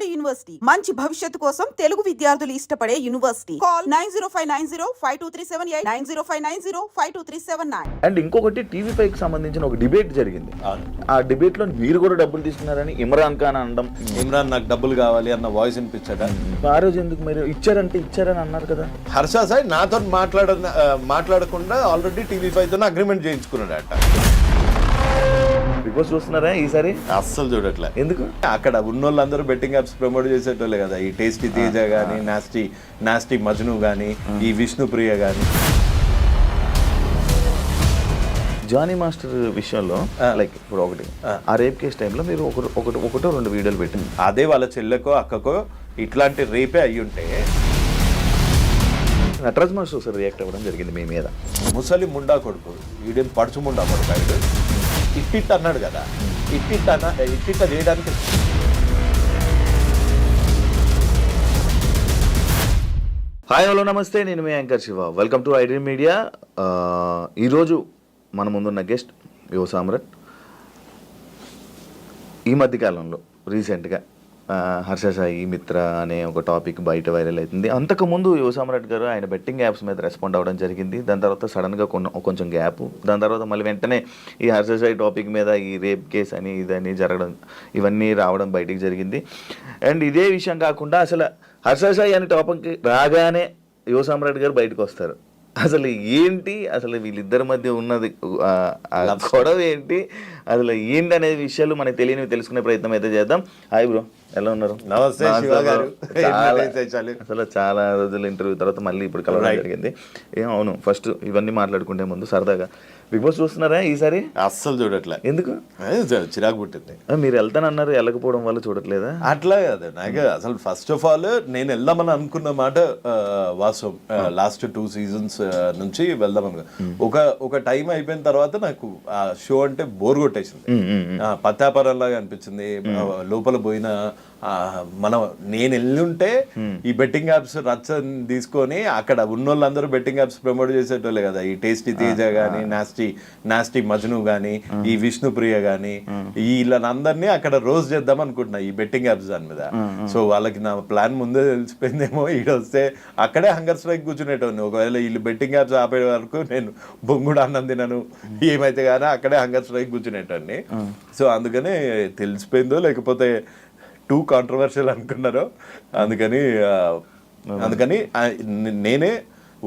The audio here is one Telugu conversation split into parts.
నాడు యూనివర్సిటీ మంచి భవిష్యత్తు కోసం తెలుగు విద్యార్థులు ఇష్టపడే యూనివర్సిటీ. కాల్ 9059052378 9059052379. అండ్ ఇంకొకటి టీవీ5కి సంబంధించిన ఒక డిబేట్ జరిగింది. ఆ డిబేట్ లో మీరు కూడా డబ్బులు తీసుకున్నారని ఇమ్రాన్ ఖాన్ అనడం, ఇమ్రాన్ నాకు డబ్బులు కావాలి అన్న వాయిస్ వినిపించాడా? ఆ రోజు ఎందుకు మీరు ఇచ్చారని అన్నారు కదా. హర్ష సాయి నాతో మాట్లాడకుండా ఆల్రెడీ టీవీ5 తో అగ్రిమెంట్ చేయించుకున్నాడట. బిగ్ బాస్ చూస్తున్నారా ఈసారి? అస్సలు చూడట్లే. ఎందుకు? అక్కడ ఉన్నోళ్ళందరూ బెట్టింగ్ యాప్స్ ప్రమోట్ చేసేటోళ్ళే కదా. ఈ టేస్టీ తేజ గానీ, నాస్టీ మజ్ను గానీ, ఈ విష్ణుప్రియ గానీ. జానీ మాస్టర్ విషయంలో లైక్ ఇప్పుడు ఒకటి ఆ రేప్ కేసు టైంలో మీరు ఒకటో రెండు వీడియోలు పెట్టింది. అదే వాళ్ళ చెల్లెకో అక్కకో ఇట్లాంటి రేపే అయ్యుంటే నటరాజ్ మాస్టర్ ఒకసారి రియాక్ట్ అవ్వడం జరిగింది మీ మీద. ముసలి ముండా కొడుకు, వీడేం పడుచు ముండా కొడుకు, ఆయన ఇట్టిట్ అన్నాడు కదా. ఇట్టిట్ట చేయడానికి హాయ్ హలో నమస్తే, నేను మీ anchor Shiva. Welcome to iDream media. ఈరోజు మన ముందున్న గెస్ట్ యువ సామ్రాట్. ఈ మధ్యకాలంలో రీసెంట్గా హర్ష సాయి మిత్ర అనే ఒక టాపిక్ బయట వైరల్ అవుతుంది. అంతకుముందు యువ సామ్రాట్ గారు ఆయన బెట్టింగ్ యాప్స్ మీద రెస్పాండ్ అవ్వడం జరిగింది. దాని తర్వాత సడన్గా కొంచెం గ్యాప్, దాని తర్వాత మళ్ళీ వెంటనే ఈ హర్ష సాయి టాపిక్ మీద ఈ రేప్ కేసు అని ఇదని జరగడం, ఇవన్నీ రావడం బయటికి జరిగింది. అండ్ ఇదే విషయం కాకుండా అసలు హర్ష సాయి అనే టాపిక్ రాగానే యువ సామ్రాట్ గారు బయటకు వస్తారు. అసలు ఏంటి, అసలు వీళ్ళిద్దరి మధ్య ఉన్నది గొడవ ఏంటి, అసలు ఏంటి అనే విషయాలు మనకు తెలియనివి తెలుసుకునే ప్రయత్నం అయితే చేద్దాం. హాయ్ బ్రో, ఎలా ఉన్నారు? నమస్తే శివ గారు. అసలు చాలా రోజుల ఇంటర్వ్యూ తర్వాత మళ్ళీ ఇప్పుడు కలవడం జరిగింది. అవును, ఫస్ట్ ఇవన్నీ మాట్లాడుకుంటే ముందు సరదాగా బిగ్ బాస్ చూస్తున్నారా ఈసారి? అస్సలు చూడట్లే. ఎందుకు? చిరాకు పుట్టింది. మీరు వెళ్తానన్నారు, వెళ్ళకపోవడం వల్ల చూడట్లేదా? అట్లా కాదు, నాకు అసలు ఫస్ట్ ఆఫ్ ఆల్ నేను వెళ్దామని అనుకున్న మాట వాస్తవం. లాస్ట్ 2 seasons నుంచి వెళ్దామని ఒక టైం అయిపోయిన తర్వాత నాకు ఆ షో అంటే బోర్ కొట్టేసింది. పత్తాపరంలాగా అనిపించింది. లోపల పోయిన నేను వెళ్ళుంటే ఈ బెట్టింగ్ యాప్స్ రచ్చ తీసుకొని అక్కడ ఉన్నోళ్ళందరూ బెట్టింగ్ యాప్స్ ప్రమోట్ చేసేటోళ్ళే కదా. ఈ టేస్టీ తేజ గానీ, నాస్టీ మజ్ను గానీ, ఈ విష్ణుప్రియ గానీ, వీళ్ళందరినీ అక్కడ రోజు చేద్దాం అనుకుంటున్నా ఈ బెట్టింగ్ యాప్స్ దాని మీద. సో వాళ్ళకి నా ప్లాన్ ముందే తెలిసిపోయిందేమో. ఈడొస్తే అక్కడే హంగర్ స్ట్రైక్ కూర్చునేటోని. ఒకవేళ వీళ్ళు బెట్టింగ్ యాప్స్ ఆపే వరకు నేను బొంగుడు అన్నం తినను, ఏమైతే కానీ అక్కడే హంగర్ స్ట్రైక్ కూర్చునేటోని. సో అందుకనే తెలిసిపోయిందో లేకపోతే టూ కాంట్రవర్షియల్ అనుకున్నారో, అందుకని నేనే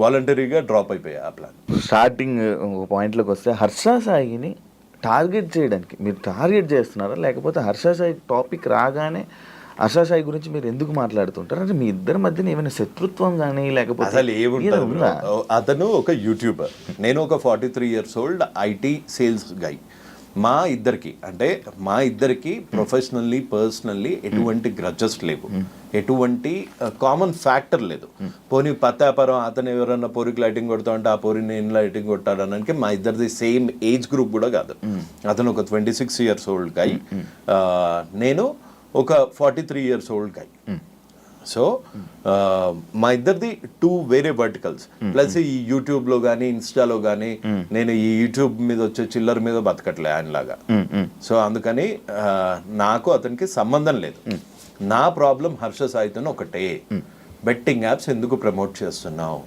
వాలంటరీగా డ్రాప్ అయిపోయా ఆ ప్లాన్. స్టార్టింగ్ ఒక పాయింట్లోకి వస్తే హర్ష సాయిని టార్గెట్ చేయడానికి మీరు టార్గెట్ చేస్తున్నారా, లేకపోతే హర్ష సాయి టాపిక్ రాగానే హర్ష సాయి గురించి మీరు ఎందుకు మాట్లాడుతుంటారు? అంటే మీ ఇద్దరి మధ్యన ఏమైనా శత్రుత్వం కానీ లేకపోతే అసలు ఏముంటుంది? అతను ఒక యూట్యూబర్, నేను ఒక 43 years old ఐటీ సేల్స్ గై. మా ఇద్దరికి ప్రొఫెషనల్లీ పర్సనల్లీ ఎటువంటి గ్రడ్జెస్ లేవు, ఎటువంటి కామన్ ఫ్యాక్టర్ లేదు. పోనీ పత్తాపరం అతను ఎవరన్నా పోరికి లైటింగ్ కొడతా అంటే ఆ పోరి నేను లైటింగ్ కొట్టాడు అనడానికి మా ఇద్దరిది సేమ్ ఏజ్ గ్రూప్ కూడా కాదు. అతను ఒక 26 years old గై, నేను ఒక 43 years old గై. సో మా ఇద్దరిది 2 వేరే వర్టికల్స్. ప్లస్ ఈ యూట్యూబ్లో కానీ ఇన్స్టాలో కానీ నేను ఈ యూట్యూబ్ మీద వచ్చే చిల్లర మీద బతకట్లే ఆయనలాగా. సో అందుకని నాకు అతనికి సంబంధం లేదు. నా ప్రాబ్లం హర్ష సాయితో ఒకటే, బెట్టింగ్ యాప్స్ ఎందుకు ప్రమోట్ చేస్తున్నావు,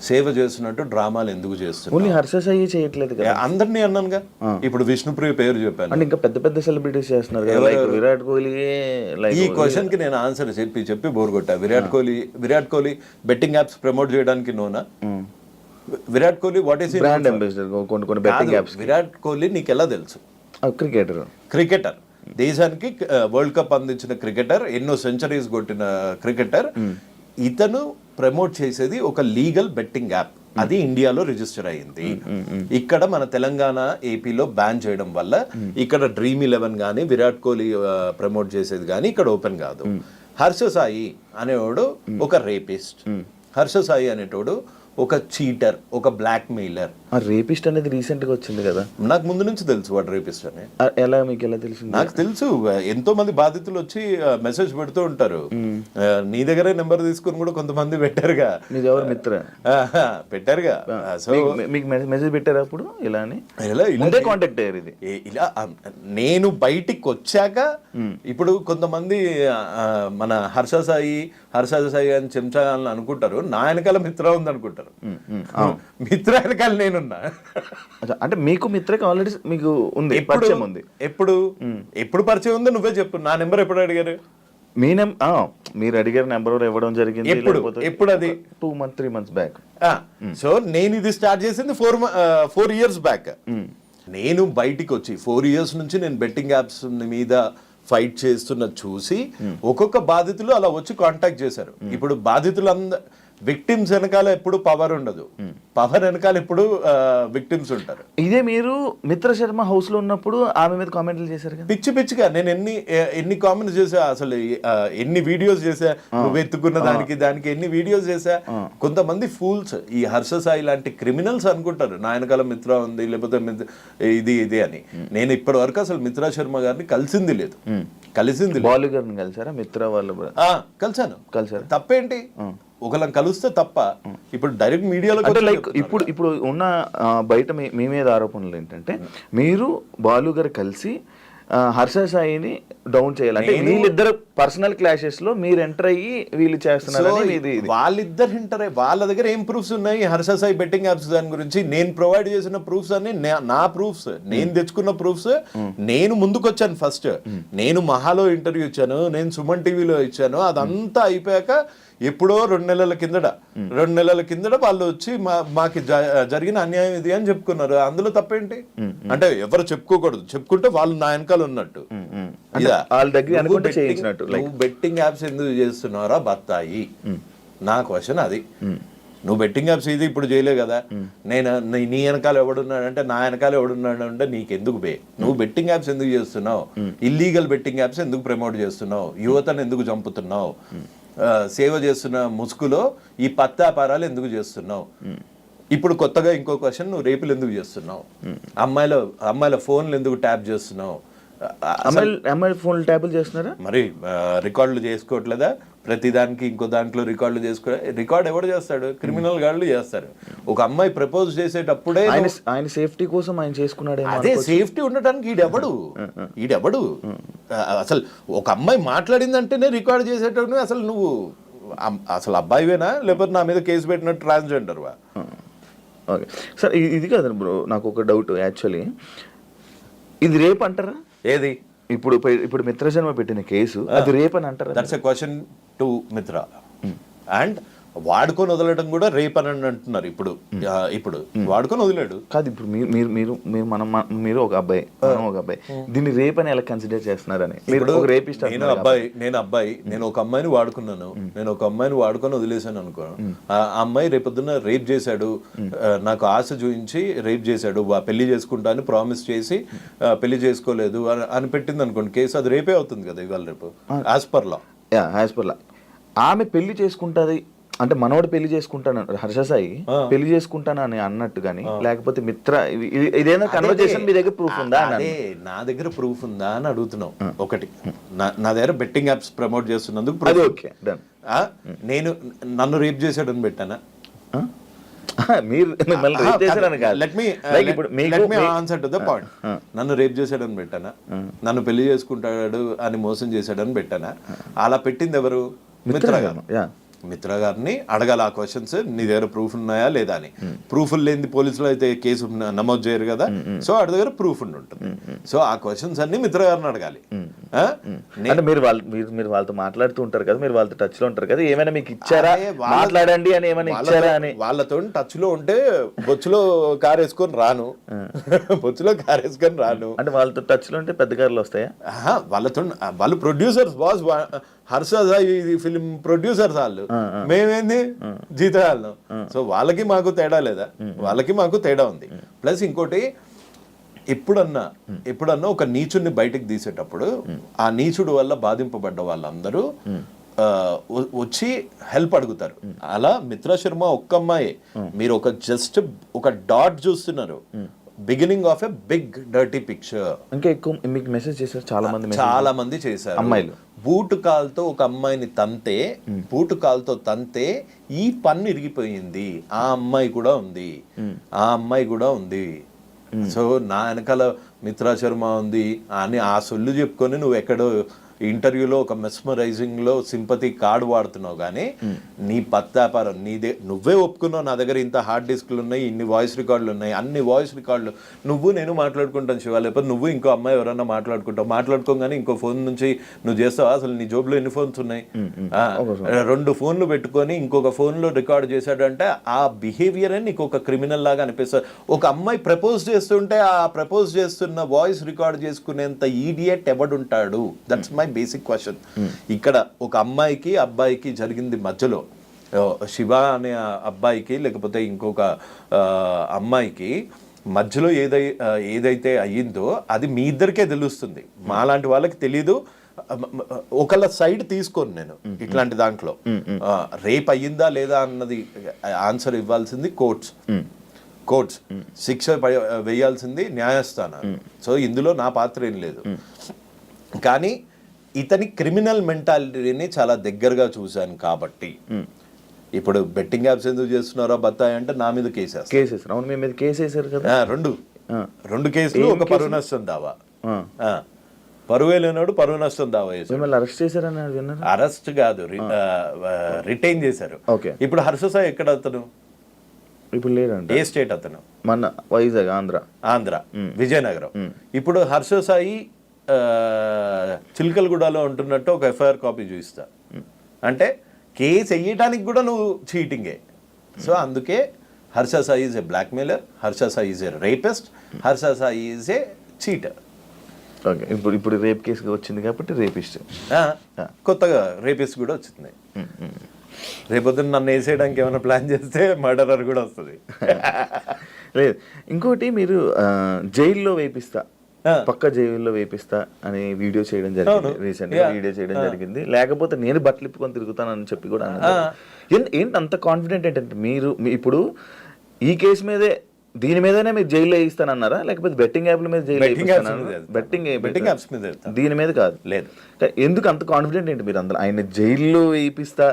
సేవ చేస్తున్నట్టు డ్రామాలు ఎందుకు చేస్తున్నావు? హర్ష సాయి చేయట్లేదు కదా, అందరినీ అన్నానుగా. ఇప్పుడు విష్ణుప్రియ పేరు చెప్పాను, ఇంకా పెద్ద పెద్ద సెలబ్రిటీస్ చేస్తున్నారు. విరాట్ కోహ్లీ. ఈ క్వశ్చన్ కి నేను ఆన్సర్ చెప్పి బోర్ కొట్టా. Virat Kohli betting apps promote చేయడానికి నోనా? Virat Kohli what is brand ambassador కొన్ని బెట్టింగ్ యాప్స్. విరాట్ కోహ్లీ నీకు ఎలా తెలుసు? క్రికెటర్, దేశానికి వరల్డ్ కప్ అందించిన క్రికెటర్, ఎన్నో సెంచరీస్ కొట్టిన క్రికెటర్. ఇతను ప్రమోట్ చేసేది ఒక లీగల్ బెట్టింగ్ యాప్, అది ఇండియాలో రిజిస్టర్ అయ్యింది. ఇక్కడ మన తెలంగాణ ఏపీలో బ్యాన్ చేయడం వల్ల ఇక్కడ Dream11 కానీ విరాట్ కోహ్లీ ప్రమోట్ చేసేది కానీ ఇక్కడ ఓపెన్ కాదు. హర్ష సాయి అనేవాడు ఒక రేపిస్ట్, హర్ష సాయి అనేటోడు ఒక చీటర్, ఒక బ్లాక్ మెయిలర్. రేపిస్ట్ అనేది రీసెంట్ గా వచ్చింది కదా, నాకు ముందు నుంచి తెలుసు వాడు రేపిస్ట్ అని. ఎలా మీకు ఎలా తెలిసింది? నాకు తెలుసు, ఎంతో మంది బాధితులు వచ్చి మెసేజ్ పెడుతూ ఉంటారు. నీ దగ్గరే నెంబర్ తీసుకుని కూడా కొంతమంది పెట్టారుగా. మీరు ఎవరు మిత్ర పెట్టారుగా. సో మీకు మెసేజ్ పెట్టారు అప్పుడు ఇలా అని? ఇలా ముందే కాంటాక్ట్ అయ్యారు ఇది? ఇలా నేను బయటికి వచ్చాక ఇప్పుడు కొంతమంది మన హర్ష సాయి అని చెంచా అని అనుకుంటారు, నా వెనకాల మిత్ర ఉంది అనుకుంటారు. మిత్ర వెనకాల నేనున్నా. అంటే మీకు మిత్రకి ఆల్రెడీ మీకు ఉంది, పరిచయం ఉంది. ఎప్పుడు పరిచయం ఉందో నువ్వే చెప్పు. నా నెంబర్ ఎప్పుడు అడిగారు? మీరు అడిగారు నెంబర్ ఇవ్వడం జరిగింది ఎప్పుడు? అది 3 months బ్యాక్. సో నేను ఇది స్టార్ట్ చేసింది 4 years బ్యాక్. నేను బయటికి వచ్చి 4 years నుంచి నేను బెట్టింగ్ యాప్స్ మీద ఫైట్ చేస్తున్న చూసి ఒక్కొక్క బాధితులు అలా వచ్చి కాంటాక్ట్ చేశారు. ఇప్పుడు విక్టిమ్స్ వెనకాల ఎప్పుడు పవర్ ఉండదు, పవర్ వెనకాల ఎప్పుడు విక్టిమ్స్ ఉంటారు. ఇదే మీరు మిత్ర శర్మ హౌస్ లో ఉన్నప్పుడు ఆమె మీద కామెంట్లు చేశారు కదా, పిచ్చిగా. నేను ఎన్ని కామెంట్స్ చేసా, అసలు ఎన్ని వీడియోస్ చేసా, నువ్వు ఎత్తుకున్న దానికి ఎన్ని వీడియోస్ చేసా. కొంతమంది ఫూల్స్, ఈ హర్ష సాయి లాంటి క్రిమినల్స్ అనుకుంటారు నా వెనకాల మిత్ర ఉంది లేకపోతే ఇది అని. నేను ఇప్పటి వరకు అసలు మిత్రా శర్మ గారిని కలిసింది లేదు. బాలు గారిని కలిసారా? మిత్ర వాళ్ళు కలిసారు. తప్పేంటి? ఒకళ్ళని కలిస్తే తప్ప. ఇప్పుడు డైరెక్ట్ మీడియాలో అంటే లైక్ ఇప్పుడు ఉన్న బయట మీ మీద ఆరోపణలు ఏంటంటే మీరు బాలు గారు కలిసి హర్ష సాయిని డౌన్ చేయాలి, అంటే వీళ్ళిద్దరు పర్సనల్ క్లాషెస్ లో మీరు ఎంటర్ అయ్యి వీళ్ళు చేస్తున్నారు. వాళ్ళిద్దరు ఎంటర్ అయ్యి వాళ్ళ దగ్గర ఏం ప్రూఫ్స్ ఉన్నాయి హర్ష సాయి బెట్టింగ్ యాప్స్ దాని గురించి? నేను ప్రొవైడ్ చేసిన ప్రూఫ్స్ అన్ని నా ప్రూఫ్స్, నేను తెచ్చుకున్న ప్రూఫ్స్. నేను ముందుకొచ్చాను ఫస్ట్. నేను మహాలో ఇంటర్వ్యూ ఇచ్చాను, నేను సుమన్ టీవీలో ఇచ్చాను. అదంతా అయిపోయాక ఎప్పుడో 2 నెలల కిందట వాళ్ళు వచ్చి మాకు జరిగిన అన్యాయం ఇది అని చెప్పుకున్నారు. అందులో తప్పేంటి? అంటే ఎవరు చెప్పుకోకూడదు, చెప్పుకుంటే వాళ్ళు నా వెనకాల ఉన్నట్టు. నువ్వు బెట్టింగ్ యాప్స్ ఎందుకు చేస్తున్నారా బత్తాయి? నా క్వశ్చన్ అది. నువ్వు బెట్టింగ్ యాప్స్ ఇది ఇప్పుడు చేయలేవు కదా. నేను నీ వెనకాల ఎవడున్నాడు అంటే నా వెనకాల ఎవడున్నాడు అంటే నీకెందుకు నువ్వు బెట్టింగ్ యాప్స్ ఎందుకు చేస్తున్నావు? ఇల్లీగల్ బెట్టింగ్ యాప్స్ ఎందుకు ప్రమోట్ చేస్తున్నావు? యువతను ఎందుకు చంపుతున్నావు? సేవ చేస్తున్న ముసుగులో ఈ పత్తాపారాలు ఎందుకు చేస్తున్నావు? ఇప్పుడు కొత్తగా ఇంకో క్వశ్చన్, నువ్వు రేపులు ఎందుకు చేస్తున్నావు? అమ్మాయిల ఫోన్లు ఎందుకు ట్యాప్ చేస్తున్నావు? అమ్మాయి ఫోన్ ట్యాపులు చేస్తున్నారా? మరి రికార్డులు చేసుకోవట్లేదా? ప్రతి దానికి ఇంకో దాంట్లో రికార్డ్ ఎవడు చేస్తాడు? క్రిమినల్ గాళ్ళు చేస్తారు. ఒక అమ్మాయి ప్రపోజ్ చేసేటప్పుడే ఆయన సేఫ్టీ కోసం ఆయన చేసుకున్నాడు. అదే సేఫ్టీ ఉండటానికి ఈడెవడు అసలు ఒక అమ్మాయి మాట్లాడిందంటేనే రికార్డ్ చేసేటప్పుడు అసలు నువ్వు అసలు అబ్బాయివేనా లేకపోతే నా మీద కేసు పెట్టినట్టు ట్రాన్స్జెండర్ వా? ఓకే సార్, ఇది కాదు బ్రో, నాకు ఒక డౌట్. యాక్చువల్లీ ఇది రేప్ అంటారా? ఏది? ఇప్పుడు మిత్ర శర్మ పెట్టిన కేసు అది రేప్ అని అంటారా? దట్స్ ఎ క్వశ్చన్ టు మిత్ర. అండ్ వాడుకొని వదలడం కూడా రేప్ అని అంటున్నారు. ఇప్పుడు వాడుకొని వదిలేడు కాదు. ఇప్పుడు మీరు ఒక అబ్బాయి, ఒక అబ్బాయి, దీన్ని రేప్ అని ఎలా కన్సిడర్ చేస్తున్నారని? నేను ఒక అమ్మాయిని వాడుకున్నాను, నేను ఒక అమ్మాయిని వాడుకొని వదిలేసాను అనుకో. ఆ అమ్మాయి రేపొద్దున రేప్ చేశాడు, నాకు ఆశ చూపించి రేప్ చేశాడు, పెళ్లి చేసుకుంటా అని ప్రామిస్ చేసి పెళ్లి చేసుకోలేదు అని పెట్టింది అనుకోండి కేసు, అది రేపే అవుతుంది కదా ఇవాళ రేపు యాజ్ పర్ లా. ఆమె పెళ్లి చేసుకుంటుంది అంటే మనోడు పెళ్లి చేసుకుంటాను, హర్ష సాయి పెళ్లి చేసుకుంటాను అని అన్నట్టు గానీ, లేకపోతే మిత్ర ఇదేనా కన్వర్జేషన్ మీ దగ్గర ప్రూఫ్ ఉందా? నా దగ్గర ప్రూఫ్ ఉందా అని అడుగుతున్నావు. ఒకటి, నా దగ్గర బెట్టింగ్ యాప్స్ ప్రమోట్ చేస్తున్నందుకు నేను నన్ను రేప్ చేశాడని పెట్టానా? నన్ను రేప్ చేశాడని పెట్టానా? నన్ను పెళ్లి చేసుకుంటాడు అని మోసం చేశాడని పెట్టానా? అలా పెట్టింది ఎవరు? మిత్ర గారు. మిత్ర గారిని అడగాలి ఆ క్వశ్చన్స్, నీ దగ్గర ప్రూఫ్ ఉన్నాయా లేదా అని. ప్రూఫ్ లేని పోలీసులు అయితే కేసు నమోదు చేయరు కదా. సో వాడి దగ్గర ప్రూఫ్ ఉంటుంది. సో ఆ క్వశ్చన్స్ అన్ని మిత్ర గారిని అడగాలి. మీరు వాళ్ళతో మాట్లాడుతూ ఉంటారు కదా, మీరు వాళ్ళతో టచ్ లో ఉంటారు కదా, ఏమైనా మీకు ఇచ్చారా మాట్లాడండి అని ఏమైనా ఇచ్చారా అని? వాళ్ళతో టచ్ లో ఉంటే బొచ్చులో కారు వేసుకొని రాను, అంటే వాళ్ళతో టచ్ లో ఉంటే పెద్ద కార్లు వస్తాయా? వాళ్ళు producers boss, Harsha Sai film producers వాళ్ళు, మేమేంది జీతగాళ్ళం. సో వాళ్ళకి మాకు తేడా లేదా? వాళ్ళకి మాకు తేడా ఉంది. ప్లస్ ఇంకోటి, ఎప్పుడన్నా ఒక నీచుడిని బయటకు తీసేటప్పుడు ఆ నీచుడు వల్ల బాధింపబడ్డ వాళ్ళందరూ వచ్చి హెల్ప్ అడుగుతారు. అలా మిత్రా శర్మ ఒక్క అమ్మాయి, మీరు ఒక జస్ట్ ఒక డాట్ చూస్తున్నారు, beginning of a big dirty picture. ఇంకా ఎక్కువ మీకు మెసేజ్ చేశారు చాలా మంది చేశారు. అమ్మాయిలు బూటు కాల్తో ఒక అమ్మాయిని తంతే, బూటు కాల్తో తంతే ఈ పన్ను ఇరిగిపోయింది, ఆ అమ్మాయి కూడా ఉంది, ఆ అమ్మాయి కూడా ఉంది. సో నా వెనకాల మిత్రా శర్మ ఉంది అని ఆ సొల్లు చెప్పుకొని నువ్వు ఎక్కడో ఇంటర్వ్యూలో ఒక మెస్మరైజింగ్ లో సింపతి కార్డు వాడుతున్నావు, కానీ నీ పత్తాపారం నీదే. నువ్వే ఒప్పుకున్నావు నా దగ్గర ఇంత హార్డ్ డిస్క్లు ఉన్నాయి, ఇన్ని వాయిస్ రికార్డులు ఉన్నాయి, అన్ని వాయిస్ రికార్డులు నువ్వు నేను మాట్లాడుకుంటాను శివ, లేకపోతే నువ్వు ఇంకో అమ్మాయి ఎవరన్నా మాట్లాడుకుంటావు, మాట్లాడుకోగానే ఇంకో ఫోన్ నుంచి నువ్వు చేస్తావా? అసలు నీ జోబులో ఎన్ని ఫోన్స్ ఉన్నాయి? 2 ఫోన్లు పెట్టుకొని ఇంకొక ఫోన్ లో రికార్డ్ చేశాడు అంటే ఆ బిహేవియర్ నీకు ఒక క్రిమినల్ లాగా అనిపిస్తుంది. ఒక అమ్మాయి ప్రపోజ్ చేస్తుంటే ఆ ప్రపోజ్ చేస్తున్న వాయిస్ రికార్డ్ చేసుకునేంత ఈడియట్ ఎవడుంటాడు? That's my basic question. ఇక్కడ ఒక అమ్మాయికి అబ్బాయికి జరిగింది మధ్యలో, శివ అనే అబ్బాయికి లేకపోతే ఇంకొక అమ్మాయికి మధ్యలో ఏదైతే అయ్యిందో అది మీ ఇద్దరికే తెలుస్తుంది, మాలాంటి వాళ్ళకి తెలీదు. ఒకళ్ళ సైడ్ తీసుకోను నేను ఇట్లాంటి దాంట్లో. రేప్ అయ్యిందా లేదా అన్నది ఆన్సర్ ఇవ్వాల్సింది కోర్ట్స్, శిక్ష వేయాల్సింది న్యాయస్థానం. సో ఇందులో నా పాత్ర ఏం లేదు. కానీ ఇతని క్రిమినల్ మెంటాలిటీని చాలా దగ్గరగా చూశాను కాబట్టి, ఇప్పుడు బెట్టింగ్ యాప్స్ ఎందుకు చేస్తున్నారో బత్తాయి అంటే నా మీద కేసేస్తారు. అవును, మీ మీద కేసు వేసారు కదా. రెండు కేసులు, ఒక పరువు నష్టం దావా. పరువే లేనాడు పరువు నష్టం దావా వేసారు. అరెస్ట్ చేశారని అరెస్ట్ కాదు, రిటైన్ చేశారు. ఇప్పుడు హర్ష సాయి ఎక్కడ అతను? ఇప్పుడు లేదండి. ఏ స్టేట్ అతను? మన వైజాగ్, ఆంధ్ర, విజయనగరం. ఇప్పుడు హర్ష సాయి చిల్కలగూడలో ఉంటున్నట్టు ఒక ఎఫ్ఐఆర్ కాపీ చూపిస్తా అంటే కేసు వేయడానికి కూడా నువ్వు చీటింగే. సో అందుకే Harsha Sai is a blackmailer, Harsha Sai is a rapist, Harsha Sai is a cheater. Okay, ఇప్పుడు రేప్ కేసు వచ్చింది కాబట్టి రేపిస్ట్, కొత్తగా రేపిస్ట్ కూడా వచ్చింది. రేపొద్దున నన్ను వేసేయడానికి ఏమైనా ప్లాన్ చేస్తే మర్డరర్ కూడా వస్తుంది. లేదు, ఇంకోటి మీరు జైల్లో వేపిస్తా, పక్క జైల్లో వేపిస్తా అనే వీడియో చేయడం జరిగింది, రీసెంట్ గా వీడియో చేయడం జరిగింది. లేకపోతే నేను బట్టలు ఇప్పుకొని తిరుగుతానని చెప్పి కూడా అన్నారు. ఏంటి అంత కాన్ఫిడెంట్ ఏంటంటే మీరు ఇప్పుడు ఈ కేసు మీదే, దీని మీదనే మీరు జైల్లో వేయిస్తానన్నారా, లేకపోతే బెట్టింగ్ యాప్ల మీద జైల్లో బెట్టింగ్ యాప్స్ మీద, దీని మీద కాదు? లేదు. ఎందుకు అంత కాన్ఫిడెంట్ ఏంటి మీరు అందులో? ఆయన జైల్లో వేయిస్తా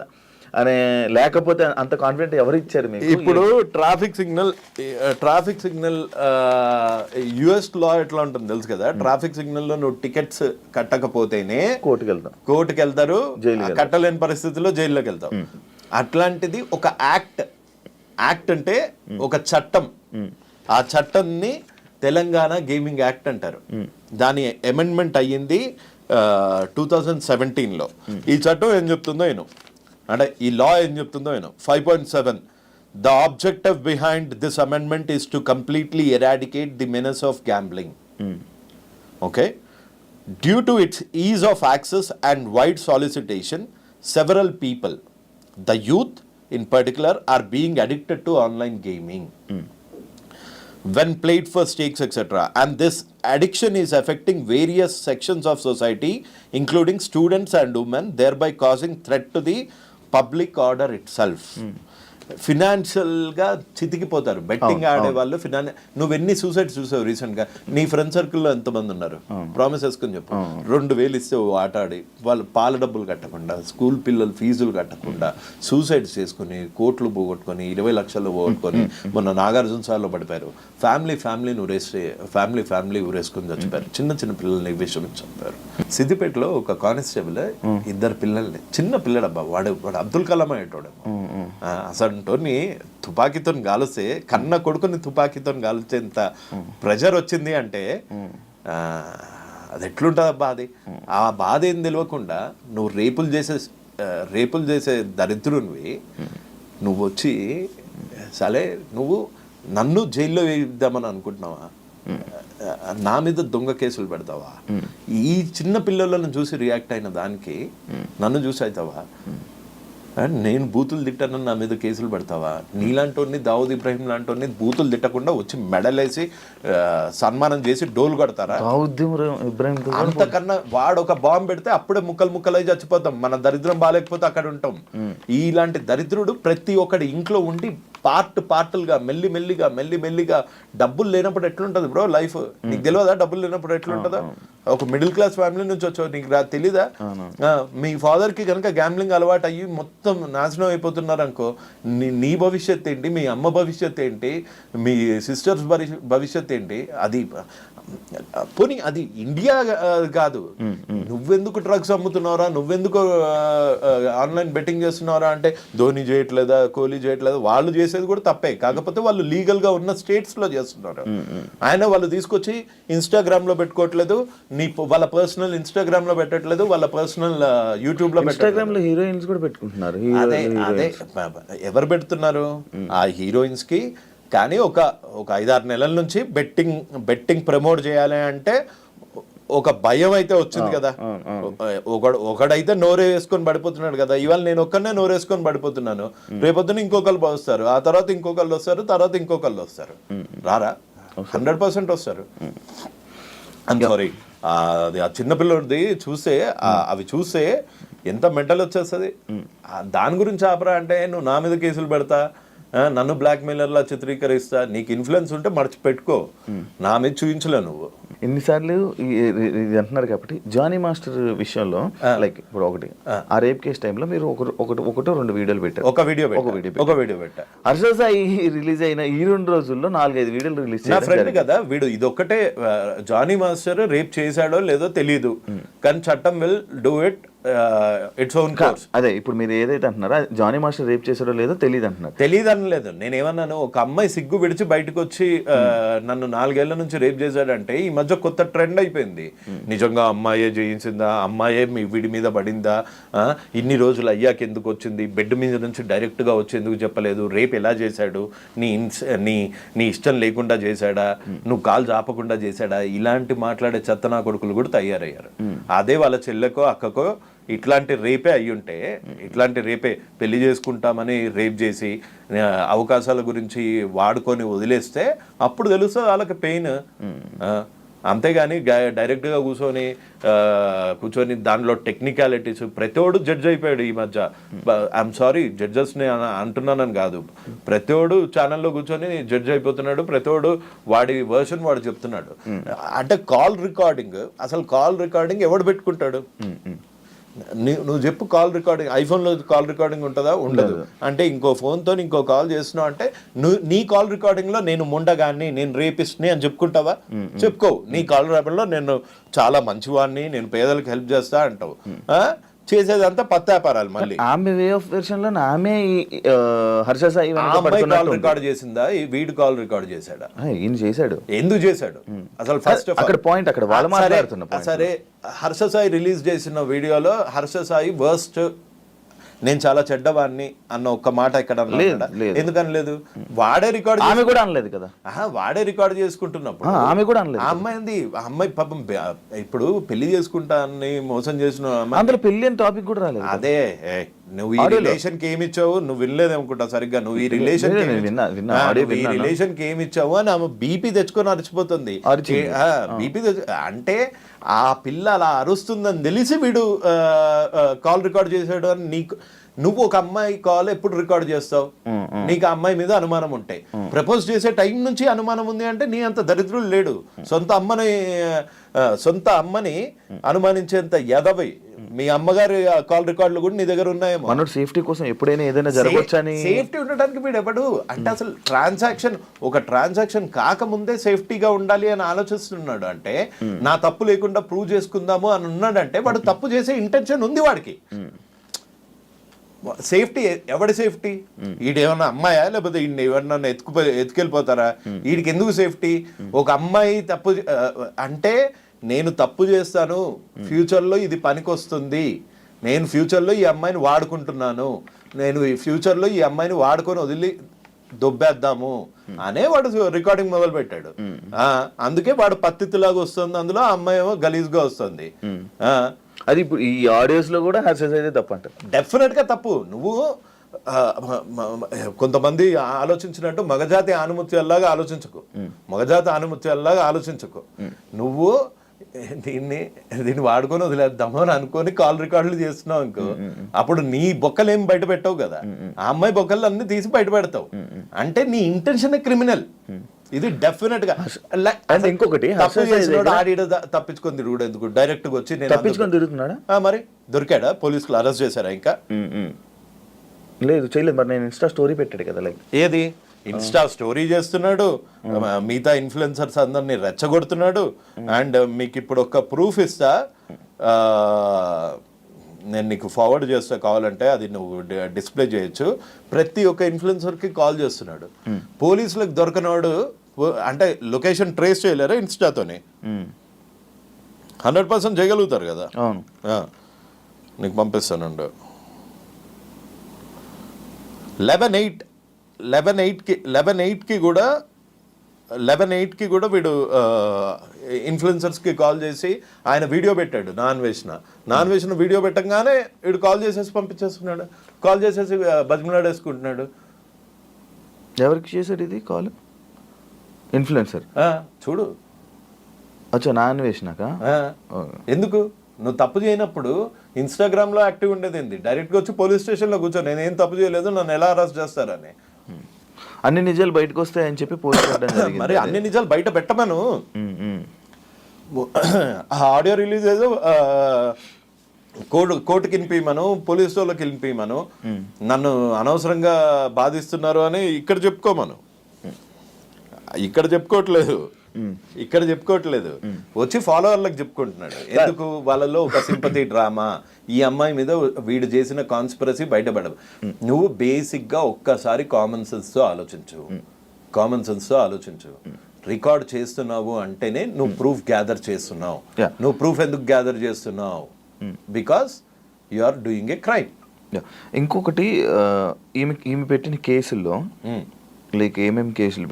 అనే, లేకపోతే అంత కాన్ఫిడెంట్ ఎవరు ఇచ్చారు మీకు? ఇప్పుడు ట్రాఫిక్ సిగ్నల్ యుఎస్ లా ఎట్లా ఉంటుంది తెలుసు కదా. ట్రాఫిక్ సిగ్నల్ లో నువ్వు టికెట్స్ కట్టకపోతేనే కోర్టుకి వెళ్తారు, కట్టలేని పరిస్థితుల్లో జైల్లోకి వెళ్తావు. అట్లాంటిది ఒక యాక్ట్ అంటే ఒక చట్టం. ఆ చట్టాన్ని తెలంగాణ గేమింగ్ యాక్ట్ అంటారు. దాని అమెండ్మెంట్ అయ్యింది 2017లో. ఈ చట్టం ఏం చెప్తుందో అంటే ఈ లా ఏం చెప్తుందో 5.7 The objective behind this amendment is to completely eradicate the menace of gambling. Okay? Due to its ease of access and wide solicitation, several people, the youth in particular, are being addicted to online gaming when played for stakes, etc. And this addiction is affecting various sections of society, including students and women, thereby causing threat to the public order itself. Financial గా చితికిపోతారు బెట్టింగ్ ఆడే వాళ్ళు. నువ్వెన్ని సూసైడ్స్ చూసావు రీసెంట్ గా? నీ ఫ్రెండ్ సర్కిల్లో ఎంతమంది ఉన్నారు? ప్రామిస్ వేసుకొని చెప్పు. 2,000 ఇస్తే ఆట ఆడి వాళ్ళు పాల డబ్బులు కట్టకుండా, స్కూల్ పిల్లలు ఫీజులు కట్టకుండా సూసైడ్స్ చేసుకుని, కోట్లు పోగొట్టుకొని, 20 లక్షలు పోగొట్టుకొని మొన్న నాగార్జున సార్లో పడిపోయారు. ఫ్యామిలీ ఊరేసుకొని చచ్చిపోయారు. చిన్న పిల్లల్ని విషయం చంపారు. సిద్దిపేటలో ఒక కానిస్టేబుల్ 2 పిల్లల్ని, చిన్న పిల్లడబ్బా, వాడు అబ్దుల్ కలాం అయ్యేటోడేమో, అసంటోని తుపాకీతో గాలిస్తే, కన్న కొడుకుని తుపాకీతో గాలిచేంత ప్రెషర్ వచ్చింది అంటే అది ఎట్లుంటుంది బాధ? ఆ బాధ ఏం తెలియకుండా నువ్వు రేపులు చేసే దరిద్రునివి నువ్వు వచ్చి సరే నువ్వు నన్ను జైల్లో వేయిద్దామని అనుకుంటున్నావా? నా మీద దొంగ కేసులు పెడతావా? ఈ చిన్న పిల్లలను చూసి రియాక్ట్ అయిన దానికి నన్ను చూసి అవుతావా? నేను బూతులు తిట్టానని నా మీద కేసులు పెడతావా? నీలాంటి దావుద్ ఇబ్రాహిం లాంటి బూతులు తిట్టకుండా వచ్చి మెడలేసి సన్మానం చేసి డోలు కొడతారా? ఇబ్రాహిం అంతకన్నా వాడు ఒక బాంబు పెడితే అప్పుడే ముక్కలు ముక్కలై చచ్చిపోతాం. మన దరిద్రం బాగాలేకపోతే అక్కడ ఉంటాం. ఇలాంటి దరిద్రుడు ప్రతి ఒక్కడి ఇంట్లో ఉండి పార్టులుగా మెల్లిమెల్లిగా డబ్బులు లేనప్పుడు ఎట్లుంటది బ్రో లైఫ్? నీకు తెలియదా డబ్బులు లేనప్పుడు ఎట్లుంటుందో? ఒక మిడిల్ క్లాస్ ఫ్యామిలీ నుంచి వచ్చావు, నీకు తెలీదా? మీ ఫాదర్ కి కనుక గ్యాంబ్లింగ్ అలవాటు అయ్యి మొత్తం నాశనం అయిపోతున్నారు అనుకో, నీ భవిష్యత్ ఏంటి? మీ అమ్మ భవిష్యత్ ఏంటి? మీ సిస్టర్స్ భవిష్యత్ ఏంటి? అది పోనీ అది ఇండియా కాదు. నువ్వెందుకు డ్రగ్స్ అమ్ముతున్నారా, నువ్వెందుకు ఆన్లైన్ బెట్టింగ్ చేస్తున్నారా అంటే ధోని చేయట్లేదా, కోహ్లీ చేయట్లేదా? వాళ్ళు చేసేది కూడా తప్పే, కాకపోతే వాళ్ళు లీగల్ గా ఉన్న స్టేట్స్ లో చేస్తున్నారు. ఆయన వాళ్ళు తీసుకొచ్చి ఇన్స్టాగ్రామ్ లో పెట్టుకోవట్లేదు, వాళ్ళ పర్సనల్ ఇన్స్టాగ్రామ్ లో పెట్టట్లేదు, వాళ్ళ పర్సనల్ యూట్యూబ్ లో ఇన్స్టాగ్రామ్ లో హీరోయిన్స్ కూడా పెట్టుకుంటున్నారు. అదే ఎవరు పెడుతున్నారు ఆ హీరోయిన్స్ కి? కానీ ఒక 5-6 నెలల నుంచి బెట్టింగ్ ప్రమోట్ చేయాలి అంటే ఒక భయం అయితే వచ్చింది కదా. ఒకడైతే నోరే వేసుకొని పడిపోతున్నాడు కదా. ఇవాళ నేను ఒక్కనే నోరు వేసుకొని పడిపోతున్నాను, రేపొద్దున ఇంకొకరు వస్తారు, ఆ తర్వాత ఇంకొకళ్ళు వస్తారు, తర్వాత ఇంకొకళ్ళు వస్తారు. రారా? 100% వస్తారు. సారీ, అది ఆ చిన్నపిల్లడిది చూస్తే అవి చూస్తే ఎంత మెంటల్ వచ్చేస్తుంది. దాని గురించి ఆపరా అంటే నువ్వు నా మీద కేసులు పెడతా, నన్ను బ్లాక్ మెయిలర్లా చిత్రీకరిస్తా, నీకు ఇన్ఫ్లుయెన్స్ ఉంటే మర్చిపెట్టుకో, నా మీద చూపించలే నువ్వు. ఎన్నిసార్లు ఇది అంటున్నారు కాబట్టి జానీ మాస్టర్ విషయంలో లైక్ ఇప్పుడు ఒకటి ఆ రేప్ కేసు టైంలో మీరు ఒకటో 2 వీడియోలు పెట్టారు. ఒక వీడియో పెట్టా. హర్ష సాయి రిలీజ్ అయిన ఈ 2 రోజుల్లో 4-5 వీడియోలు రిలీజ్ నా ఫ్రెండ్ కదా వీడు. ఇదొక్కటే జానీ మాస్టర్ రేప్ చేశాడో లేదో తెలియదు, కానీ చట్టం will do it its own course. అదే ఇప్పుడు మీరు ఏదైతే అంటున్నారో జానీ మాస్టర్ రేప్ చేశాడో లేదో తెలియదు అంటున్నారు. తెలియదు అనలేదు, నేనేమన్నాను, ఒక అమ్మాయి సిగ్గు విడిచి బయటకు వచ్చి నన్ను 4 ఏళ్ల నుంచి రేప్ చేశాడంటే ఈ మధ్య కొత్త ట్రెండ్ అయిపోయింది. నిజంగా అమ్మాయే చేయించిందా, అమ్మాయే వీడి మీద పడిందా, ఇన్ని రోజులు అయ్యాక ఎందుకు వచ్చింది, బెడ్ మీద నుంచి డైరెక్ట్ గా వచ్చి ఎందుకు చెప్పలేదు, రేప్ ఎలా చేశాడు, నీ ఇష్టం లేకుండా చేశాడా, నువ్వు కాలు చాపకుండా చేశాడా, ఇలాంటి మాట్లాడే చెత్తనా కొడుకులు కూడా తయారయ్యారు. అదే వాళ్ళ చెల్లెకో అక్కకో ఇట్లాంటి రేపే అయ్యుంటే, ఇట్లాంటి రేపే పెళ్లి చేసుకుంటామని రేప్ చేసి అవకాశాల గురించి వాడుకొని వదిలేస్తే అప్పుడు తెలుస్తుంది వాళ్ళకి పెయిన్. అంతేగాని డైరెక్ట్గా కూర్చొని దానిలో టెక్నికాలిటీస్ ప్రతివాడు జడ్జ్ అయిపోయాడు ఈ మధ్య. ఐఎమ్ సారీ జడ్జెస్ని అంటున్నానని కాదు, ప్రతివాడు ఛానల్లో కూర్చొని జడ్జ్ అయిపోతున్నాడు, ప్రతివాడు వాడి వర్షన్ వాడు చెప్తున్నాడు. అంటే కాల్ రికార్డింగ్ ఎవడు పెట్టుకుంటాడు? నువ్వు చెప్పు, కాల్ రికార్డింగ్ ఐఫోన్లో కాల్ రికార్డింగ్ ఉంటుందా? ఉండదు. అంటే ఇంకో ఫోన్తో ఇంకో కాల్ చేస్తున్నావు అంటే నీ కాల్ రికార్డింగ్లో నేను ముండగాన్ని, నేను రేపిస్ట్ని అని చెప్పుకుంటావా? చెప్పుకో. నీ కాల్ రికార్డింగ్లో నేను చాలా మంచివాడిని, నేను పేదలకు హెల్ప్ చేస్తా అంటావు. చేసేదంతా పత్తాపారాలు. మళ్ళీ ఆమె వే ఆఫ్ వెర్షన్ లో ఆమె హర్ష సాయి కాల్ రికార్డ్ చేసిందా, వీడు కాల్ రికార్డ్ చేశాడా? ఈయన చేశాడు. ఎందుకు చేశాడు అసలు? ఫస్ట్ అక్కడ పాయింట్ అక్కడ వాళ్ళు మాట్లాడుతున్నారు. సరే, హర్ష సాయి రిలీజ్ చేసిన వీడియోలో హర్ష సాయి వర్స్ట్, నేను చాలా చెడ్డవాడిని అన్న ఒక్క మాట ఇక్కడ ఎందుకని లేదు? వాడే రికార్డ్, ఆమె కూడా అనలేదు కదా. వాడే రికార్డ్ చేసుకుంటున్నప్పుడు ఆమె కూడా అనలేదు. అమ్మాయి పాపం ఇప్పుడు పెళ్లి చేసుకుంటా అని మోసం చేసిన అందులో పెళ్లి అని టాపిక్ కూడా రాలేదు. అదే నువ్వు ఈ రిలేషన్ కి ఏమి ఇచ్చావు, నువ్వు వినలేదు అనుకుంటా సరిగ్గా, నువ్వు ఈ రిలేషన్ కి ఏమి ఇచ్చావు అని ఆమె బీపీ తెచ్చుకొని అరిచిపోతుంది. బీపీ అంటే ఆ పిల్ల అలా అరుస్తుందని తెలిసి వీడు కాల్ రికార్డ్ చేశాడు అని నువ్వు ఒక అమ్మాయి కాల్ ఎప్పుడు రికార్డ్ చేస్తావు? నీకు ఆ అమ్మాయి మీద అనుమానం ఉంటాయి. ప్రపోజ్ చేసే టైం నుంచి అనుమానం ఉంది అంటే నీ అంత దరిద్రులు లేడు. సొంత అమ్మని అనుమానించేంత ఎదవి మీ అమ్మగారి కాల్ రికార్డులు కూడా నీ దగ్గర ఉన్నాయేమో. మన సేఫ్టీ కోసం ఎప్పుడైనా ఏదైనా జరగొచ్చని, సేఫ్టీ ఉండడానికి వీడు ఎవడు అంటే అసలు ట్రాన్సాక్షన్ కాకముందే సేఫ్టీగా ఉండాలి అని ఆలోచిస్తున్నాడు. అంటే నా తప్పు లేకుండా ప్రూవ్ చేసుకుందాము అని ఉన్నాడంటే వాడు తప్పు చేసే ఇంటెన్షన్ ఉంది వాడికి. సేఫ్టీ ఎవడి సేఫ్టీ? ఈడేమన్నా అమ్మాయా, లేకపోతే ఎవరన్నా ఎత్తుకెళ్ళిపోతారా? వీడికి ఎందుకు సేఫ్టీ? ఒక అమ్మాయి తప్పు అంటే నేను తప్పు చేస్తాను, ఫ్యూచర్లో ఇది పనికొస్తుంది, నేను ఫ్యూచర్లో ఈ అమ్మాయిని వాడుకుంటున్నాను, నేను ఈ ఫ్యూచర్లో ఈ అమ్మాయిని వాడుకొని వదిలి దొబ్బేద్దాము అనే వాడు రికార్డింగ్ మొదలు పెట్టాడు. అందుకే వాడు పత్తిలాగా వస్తుంది, అందులో ఆ అమ్మాయి ఏమో గలీజ్గా వస్తుంది. అది ఇప్పుడు ఈ ఆడియోస్ లో కూడా హర్షస్ అయితే తప్పు అంటారు. డెఫినెట్ గా తప్పు. నువ్వు కొంతమంది ఆలోచించినట్టు మగజాతి ఆనుమత్యాల్లాగా ఆలోచించకు, మగజాతి ఆనుమత్యాల్లాగా ఆలోచించకు. నువ్వు దీన్ని వాడుకొని వదిలేద్దాము అని అనుకొని కాల్ రికార్డులు చేస్తున్నావు అనుకో, అప్పుడు నీ బొక్కలు ఏం బయట పెట్టావు కదా, ఆ అమ్మాయి బొక్కలు అన్ని తీసి బయట పెడతావు. అంటే నీ ఇంటెన్షన్ క్రిమినల్. ఇది డెఫినెట్ గా. అండ్ ఇంకొకటి తప్పించుకొని తిరుగుడు ఎందుకు, డైరెక్ట్ గా వచ్చి నేను తప్పించుకొని తిరుగుతున్నాడా? మరి దొరికాడా? పోలీసులు అరెస్ట్ చేశారా? ఇంకా లేదు, చేయలేదు. మరి నేను ఇన్స్టా స్టోరీ పెట్టాడు కదా, లైక్ ఏది ఇన్స్టా స్టోరీ చేస్తున్నాడు, మిగతా ఇన్ఫ్లుయెన్సర్స్ అందరినీ రెచ్చగొడుతున్నాడు. అండ్ మీకు ఇప్పుడు ఒక ప్రూఫ్ ఇస్తా, నేను నీకు ఫార్వర్డ్ చేస్తా కావాలంటే, అది నువ్వు డిస్ప్లే చేయొచ్చు. ప్రతి ఒక్క ఇన్ఫ్లుయెన్సర్కి కాల్ చేస్తున్నాడు. పోలీసులకు దొరకనాడు అంటే లొకేషన్ ట్రేస్ చేయలేరా ఇన్స్టాతోనే? 100% చేయగలుగుతారు కదా. అవును, నీకు పంపిస్తానండు. 11/8కి కూడా వీడు ఇన్ఫ్లుయెన్సర్స్కి కాల్ చేసి ఆయన వీడియో పెట్టాడు. నాన్ వేసిన వీడియో పెట్టంగానే వీడు కాల్ చేసేసి పంపించేస్తున్నాడు. కాల్ చేసేసి బతిమలాడేసుకుంటున్నాడు. ఎవరికి చేశాడు ఇది కాల్? ఇన్ఫ్లుయెన్సర్ చూడు. అచ్చా, నాన్ వేసినాక ఎందుకు నువ్వు తప్పు చేయనప్పుడు ఇన్స్టాగ్రామ్లో యాక్టివ్ ఉండేది ఏంది? డైరెక్ట్గా వచ్చి పోలీస్ స్టేషన్లో కూర్చో, నేనేం తప్పు చేయలేదు, నన్ను ఎలా అరెస్ట్ చేస్తారని. అన్ని నిజాలు బయటకు వస్తాయని చెప్పి పోలీసు మరి అన్ని నిజాలు బయట పెట్టమను. ఆడియో రిలీజ్ ఏదో కోర్టుకి వినిపించమను, పోలీసు వాళ్ళకి వినిపించమను, నన్ను అనవసరంగా బాధిస్తున్నారు అని ఇక్కడ చెప్పుకోమను. ఇక్కడ చెప్పుకోవట్లేదు, వచ్చి ఫాలోవర్లకు చెప్పుకుంటున్నాడు. ఎందుకు? వాళ్ళలో ఒక సింపతి డ్రామా, ఈ అమ్మాయి మీద వీడు చేసిన కాన్స్పిరసీ బయటపడదు. నువ్వు బేసిక్ గా ఒక్కసారి కామన్ సెన్స్ తో ఆలోచించు. రికార్డ్ చేస్తున్నావు అంటేనే నువ్వు ప్రూఫ్ గ్యాదర్ చేస్తున్నావు. నువ్వు ప్రూఫ్ ఎందుకు గ్యాదర్ చేస్తున్నావు? Because you are doing a crime. ఇంకొకటి, ఈమె పెట్టిన కేసుల్లో లైక్ ఏమేమి కేసులు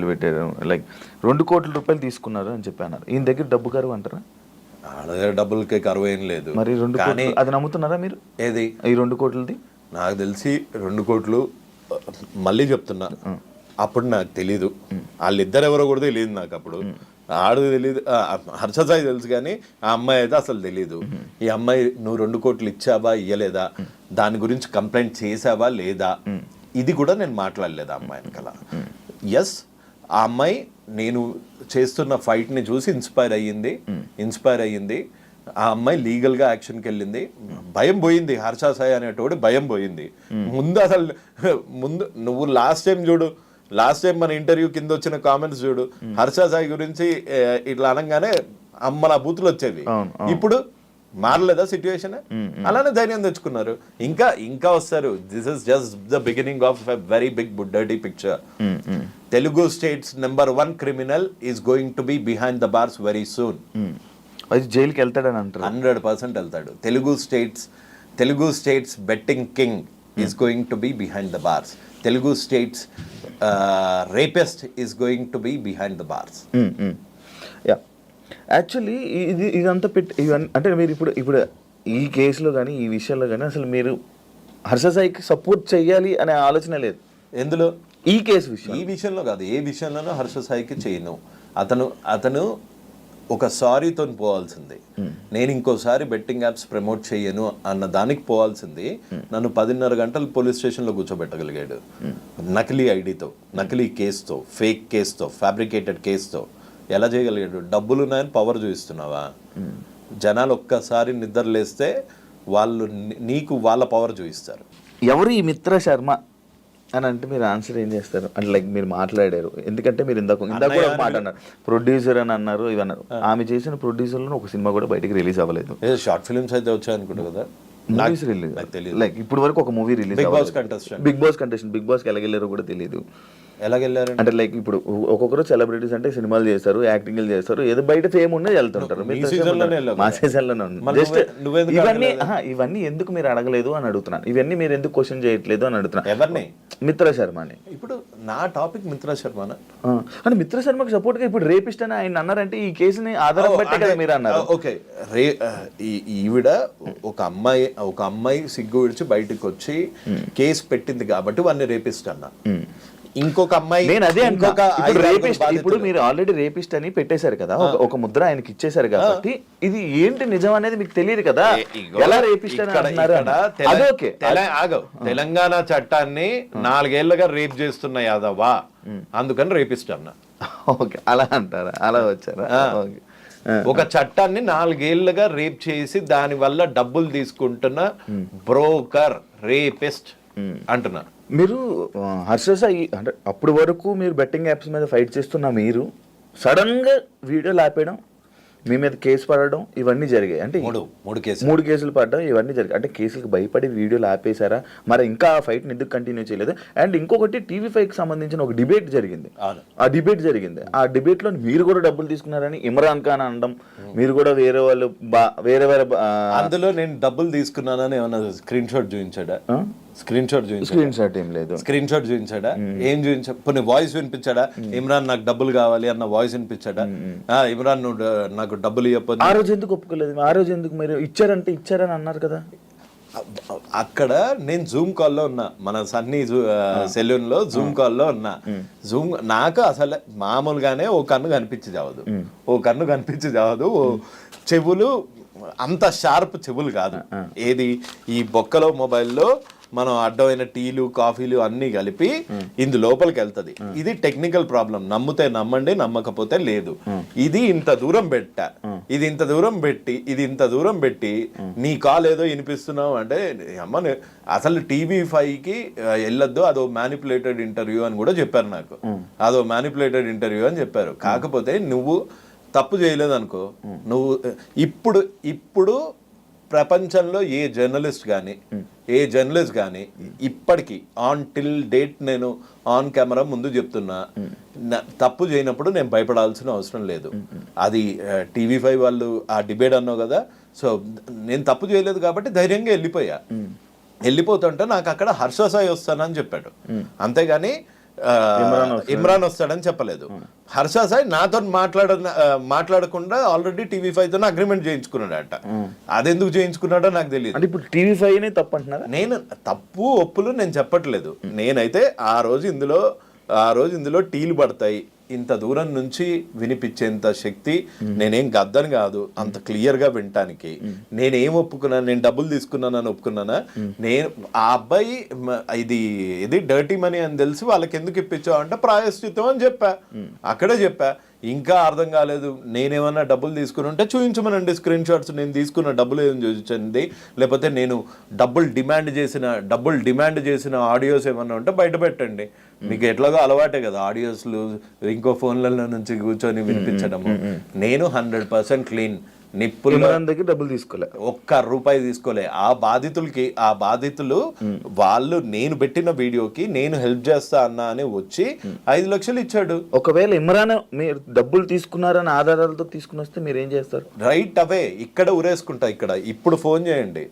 పెట్టారు, లైక్ 2 కోట్ల రూపాయలు తీసుకున్నారు అని చెప్పి అన్నారు. ఈయన దగ్గర డబ్బు కరువు అంటారా? డబ్బులకి కరువు ఏం లేదు. మరి 2 కోట్లు అది నమ్ముతున్నారా మీరు? ఏది ఈ 2 కోట్లది? నాకు తెలిసి 2 కోట్లు, మళ్ళీ చెప్తున్నా, అప్పుడు నాకు తెలీదు. వాళ్ళిద్దరు ఎవరో కూడా తెలియదు నాకు. అప్పుడు ఆడు తెలీదు, హర్షసాయి తెలుసు, కానీ ఆ అమ్మాయి అయితే అసలు తెలీదు. ఈ అమ్మాయి నువ్వు 2 కోట్లు ఇచ్చావా ఇయ్యలేదా, దాని గురించి కంప్లైంట్ చేసావా లేదా, ఇది కూడా నేను మాట్లాడలేదు ఆ అమ్మాయి వెనకాల. ఎస్, ఆ అమ్మాయి నేను చేస్తున్న ఫైట్ని చూసి ఇన్స్పైర్ అయ్యింది. ఆ అమ్మాయి లీగల్గా యాక్షన్కి వెళ్ళింది. భయం పోయింది, హర్ష సాయి అనేటోడు భయం పోయింది. ముందు నువ్వు లాస్ట్ టైం మన ఇంటర్వ్యూ కింద వచ్చిన కామెంట్స్ చూడు, హర్ష సాయి గురించి ఇట్లా అనగానే అమ్మలా బూతులు వచ్చేవి. ఇప్పుడు మారలేదా సిచ్యువేషన్? అలానే ధైర్యం తెచ్చుకున్నారు. ఇంకా వస్తారు. This is just the beginning of a very big dirty picture. Telugu states #1 criminal is going to be behind the bars very soon. అది జైలుకి వెళ్తాడని అంటారు. 100% వెళ్తాడు. Telugu states betting king is going to be behind the bars. Telugu states rapist is going to be behind the bars. Actually ఇదంతా ఇవన్నీ అంటే మీరు ఇప్పుడు ఈ కేసులో కానీ ఈ విషయంలో కానీ అసలు మీరు హర్ష సాయికి సపోర్ట్ చెయ్యాలి అనే ఆలోచన లేదు. ఎందులో? ఈ విషయంలో కాదు, ఏ విషయంలోనూ హర్ష సాయికి చేయను. అతను ఒక సారీతో పోవాల్సింది. నేను ఇంకోసారి బెట్టింగ్ యాప్స్ ప్రమోట్ చేయను అన్న దానికి పోవాల్సింది. నన్ను 10:30 గంటలు పోలీస్ స్టేషన్లో కూర్చోబెట్టగలిగాడు. నకిలీ ఐడితో, నకిలీ కేసుతో, ఫేక్ కేసుతో, ఫ్యాబ్రికేటెడ్ కేసుతో. ఎలా చేయగలిగాడు? డబ్బులు ఉన్నాయని పవర్ చూపిస్తున్నావా? జనాలు ఒక్కసారి నిద్ర లేస్తే వాళ్ళు నీకు వాళ్ళ పవర్ చూపిస్తారు. ఎవరు ఈ మిత్ర శర్మ అని అంటే మీరు ఆన్సర్ ఏం చేస్తారు? అంటే లైక్ మీరు మాట్లాడారు, ఎందుకంటే మీరు ఇందాక కూడా ఒక మాట అన్నారు, ప్రొడ్యూసర్ అని అన్నారు, ఇవన్నారు. ఆమె చేసిన ప్రొడ్యూసర్లో ఒక సినిమా కూడా బయటకు రిలీజ్ అవ్వలేదు. షార్ట్ ఫిల్మ్స్ అయితే వచ్చాయి అనుకుంటా కదా. లైక్ ఇప్పుడు వరకు ఒక movie release, Bigg Boss contestant, Bigg బాస్కి ఎలాగెళ్ళారో కూడా తెలియదు. ఎలాగెళ్ళారు అంటే లైక్ ఇప్పుడు ఒక్కొక్కరు సెలబ్రిటీస్ అంటే సినిమాలు చేస్తారు, యాక్టింగ్ చేస్తారు, ఏదో బయట ఫేమ్ ఉన్నది వెళ్తుంటారు. మా సీజన్లోనే ఉంది. ఇవన్నీ ఎందుకు మీరు అడగలేదు అని అడుగుతున్నాను. ఇవన్నీ మీరు ఎందుకు క్వశ్చన్ చేయట్లేదు అని అడుగుతున్నాను. ఎవరిని? మిత్ర శర్మని. ఇప్పుడు నా టాపిక్ మిత్రా శర్మనా. అంటే మిత్ర శర్మకి సపోర్ట్ గా ఇప్పుడు రేపిస్ట్ అని ఆయన అన్నారంటే ఈ కేసుని ఆధారం బట్టే కదా మీరు అన్నారు. ఓకే, ఈవిడ ఒక అమ్మాయి సిగ్గు విడిచి బయటకు వచ్చి కేసు పెట్టింది కాబట్టి వాడిని రేపిస్ట్ అన్నా. ఇంకొక అమ్మాయి, నేను అదే ఇంకొక ఇప్పుడు 5 రేపిస్ట్, బాధితులు. ఇప్పుడు మీరు ఆల్రెడీ రేపిస్ట్ అని పెట్టేశారు కదా, ఒక ముద్ర ఆయనకి ఇచ్చేశారు కాబట్టి ఇది ఏంటి నిజం అనేది మీకు తెలియదు కదా, ఎలా రేపిస్ట్ అని అంటున్నారు అది ఓకే. తెలంగాణ చట్టాన్ని 4 ఏళ్లుగా రేప్ చేస్తున్న యాదవా, అందుకని రేపిస్ట్ అన్నా. ఓకే, అలా అంటారా, అలా వచ్చారా? ఓకే. ఒక చట్టాన్ని 4 ఏళ్లుగా రేప్ చేసి దాని వల్ల డబ్బులు తీసుకుంటున్న బ్రోకర్ రేపిస్ట్ అంటున్నా. మీరు హర్ష సాయి అంటే అప్పటి వరకు మీరు బెట్టింగ్ యాప్స్ మీద ఫైట్ చేస్తున్న మీరు సడన్ గా వీడియోలు ఆపేయడం, మీ మీద కేసు పడడం, ఇవన్నీ జరిగాయి. అంటే మూడు కేసులు పడడం, ఇవన్నీ జరిగాయి. అంటే కేసులకు భయపడి వీడియోలు ఆపేశారా, మరి ఇంకా ఆ ఫైట్ ఎందుకు కంటిన్యూ చేయలేదు? అండ్ ఇంకొకటి TV5కి సంబంధించిన ఒక డిబేట్ జరిగింది. ఆ డిబేట్ లో మీరు కూడా డబ్బులు తీసుకున్నారని ఇమ్రాన్ ఖాన్ అనడం, మీరు కూడా వేరే వాళ్ళు వేరే అందులో నేను డబ్బులు తీసుకున్నానని ఏమన్నా స్క్రీన్ షాట్ చూపించాడా? స్క్రీన్ షాట్ ఏం లేదు. స్క్రీన్ షాట్ చూపించాడా? ఏం చూపించా? కొన్ని వాయిస్ వినిపించాడా? ఇమ్రాన్ నాకు డబ్బులు కావాలి అన్న వాయిస్ వినిపించాడా? ఇమ్రాన్ నువ్వు నాకు డబ్బులు ఇవ్వకపోతే ఆ రోజు ఎందుకు ఒప్పుకోలేదు? ఆ రోజు ఎందుకు మీరు ఇచ్చారని అన్నారు కదా? అక్కడ నేను జూమ్ కాల్లో ఉన్నా, మన సన్నీ సెలూన్ లో జూమ్ కాల్లో ఉన్నా. నాకు అసలు మామూలుగానే ఓ కన్ను కనిపించి చావదు, చెవులు అంత షార్ప్ చెవులు కాదు. ఏది ఈ బొక్కలో మొబైల్లో మనం అడ్డమైన టీలు కాఫీలు అన్ని కలిపి ఇందు లోపలికి వెళ్తది. ఇది టెక్నికల్ ప్రాబ్లం, నమ్మితే నమ్మండి, నమ్మకపోతే లేదు. ఇది ఇంత దూరం పెట్టి నీ కాల్ ఏదో వినిపిస్తున్నావు అంటే అమ్మ అసలు TV5కి వెళ్ళొద్దు, అదో మ్యానిపులేటెడ్ ఇంటర్వ్యూ అని కూడా చెప్పారు నాకు. అదో మ్యానిపులేటెడ్ ఇంటర్వ్యూ అని చెప్పారు. కాకపోతే నువ్వు తప్పు చేయలేదు అనుకో, నువ్వు ఇప్పుడు ప్రపంచంలో ఏ జర్నలిస్ట్ కానీ ఇప్పటికీ టిల్ డేట్ నేను ఆన్ కెమెరా ముందు చెప్తున్నా, తప్పు చేయనప్పుడు నేను భయపడాల్సిన అవసరం లేదు. అది TV5 వాళ్ళు ఆ డిబేట్ అన్నావు కదా, సో నేను తప్పు చేయలేదు కాబట్టి ధైర్యంగా వెళ్ళిపోతుంటే నాకు అక్కడ హర్ష సాయి వస్తానని చెప్పాడు, అంతేగాని ఇమ్రాన్ వస్తాడని చెప్పలేదు. హర్ష సాయి నాతో మాట్లాడకుండా ఆల్రెడీ TV5తో అగ్రిమెంట్ చేయించుకున్నాడట. అదెందుకు చేయించుకున్నాడో నాకు తెలియదు. ఇప్పుడు TV5 తప్పు అంటున్నారా? నేను తప్పు ఒప్పులు నేను చెప్పట్లేదు. నేనైతే ఆ రోజు ఇందులో టీలు పడతాయి, ఇంత దూరం నుంచి వినిపించేంత శక్తి నేనేం గద్దని కాదు, అంత క్లియర్ గా వినటానికి. నేనేం ఒప్పుకున్నాను? నేను డబ్బులు తీసుకున్నానని ఒప్పుకున్నానా? నేను ఆ అబ్బాయి ఇది డర్టీ మనీ అని తెలిసి వాళ్ళకి ఎందుకు ఇప్పించావు అంటే ప్రాయశ్చిత్తం అని అక్కడే చెప్పా. ఇంకా అర్థం కాలేదు, నేనేమన్నా డబ్బులు తీసుకుని ఉంటే చూపించమనండి స్క్రీన్ షాట్స్, నేను తీసుకున్న డబ్బులు ఏం చూపించండి, లేకపోతే నేను డబ్బులు డిమాండ్ చేసిన ఆడియోస్ ఏమన్నా ఉంటే బయట పెట్టండి. మీకు ఎట్లాగో అలవాటే కదా ఆడియోస్లు ఇంకో ఫోన్లలో నుంచి కూర్చొని వినిపించడము. నేను 100% క్లీన్, నిప్పుల దగ్గర డబ్బులు తీసుకోలే, ₹1 తీసుకోలే. ఆ బాధితులు వాళ్ళు నేను పెట్టిన వీడియోకి నేను హెల్ప్ చేస్తా అన్నా అని వచ్చి 5 లక్షలు ఇచ్చాడు. ఒకవేళ ఇమ్రాన్ మీరు డబ్బులు తీసుకున్నారని ఆధారాలతో తీసుకుని వస్తే మీరు ఏం చేస్తారు? రైట్ అవే ఇక్కడ ఉరేసుకుంటా. ఇప్పుడు ఫోన్ చేయండి,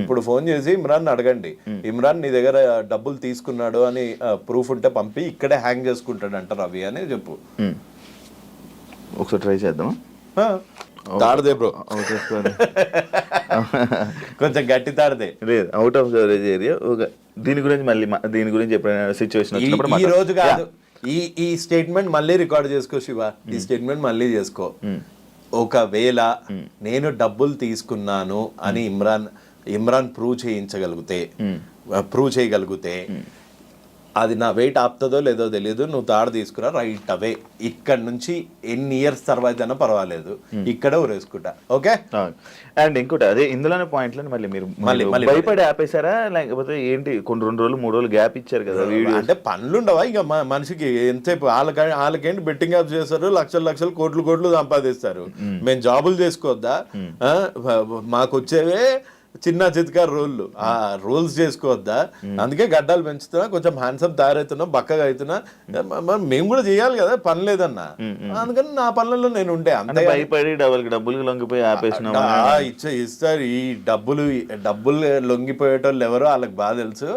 ఇప్పుడు ఫోన్ చేసి ఇమ్రాన్ అడగండి, ఇమ్రాన్ నీ దగ్గర డబ్బులు తీసుకున్నాడు అని ప్రూఫ్ ఉంటే పంపి ఇక్కడే హ్యాంగ్ చేసుకుంటాడు అంటారు రవి అని చెప్పు. ఒకసారి ట్రై చేద్దామా? తాడదే బ్రో, కొంచెం గట్టి తాడదే. లేదు, అవుట్ ఆఫ్ కవరేజ్ ఏరియా. దీని గురించి ఎప్పుడైనా సిచ్యువేషన్ వచ్చినప్పుడు ఈ రోజు కాదు, ఈ స్టేట్మెంట్ మళ్ళీ రికార్డ్ చేసుకో శివ, ఈ స్టేట్మెంట్ మళ్ళీ చేసుకో. ఒకవేళ నేను డబ్బులు తీసుకున్నాను అని ఇమ్రాన్ ప్రూవ్ చేయగలిగితే అది నా వెయిట్ ఆపుతుందో లేదో తెలియదు, నువ్వు తాడు తీసుకురా రైట్ అవే. ఇక్కడ నుంచి ఎన్ని ఇయర్స్ తర్వాత అయినా పర్వాలేదు, ఇక్కడ ఊరేసుకుంటా. ఓకే. అండ్ ఇంకోటి అదే ఇందులోనే పాయింట్లను మళ్ళీ భయపడి ఆపేశారా, లేకపోతే ఏంటి? కొన్ని 2 రోజులు 3 రోజులు గ్యాప్ ఇచ్చారు కదా వీడియో అంటే పనులుండవా ఇంకా మనిషికి? ఎంతసేపు వాళ్ళకేంటి బెట్టింగ్ యాప్ చేస్తారు, లక్షలు కోట్లు సంపాదిస్తారు. మేము జాబులు చేసుకోవద్దా? మాకు వచ్చేవే చిన్న చిత్కా రోళ్ళు ఆ రోల్స్ చేసుకోవద్దా, అందుకే గడ్డాలు పెంచుతున్నా, కొంచెం హ్యాండ్సమ్ తయారవుతున్నా, బక్కగా అవుతున్నా, మేము కూడా చేయాలి కదా, పని లేదన్నా, అందుకని నా పనులలో నేను ఉండే అంతే. భయపడి డబ్బులు లొంగిపోయి ఆపేసిన ఇస్తారు ఈ డబ్బులు లొంగిపోయేటోళ్ళు ఎవరో వాళ్ళకి బాగా తెలుసు.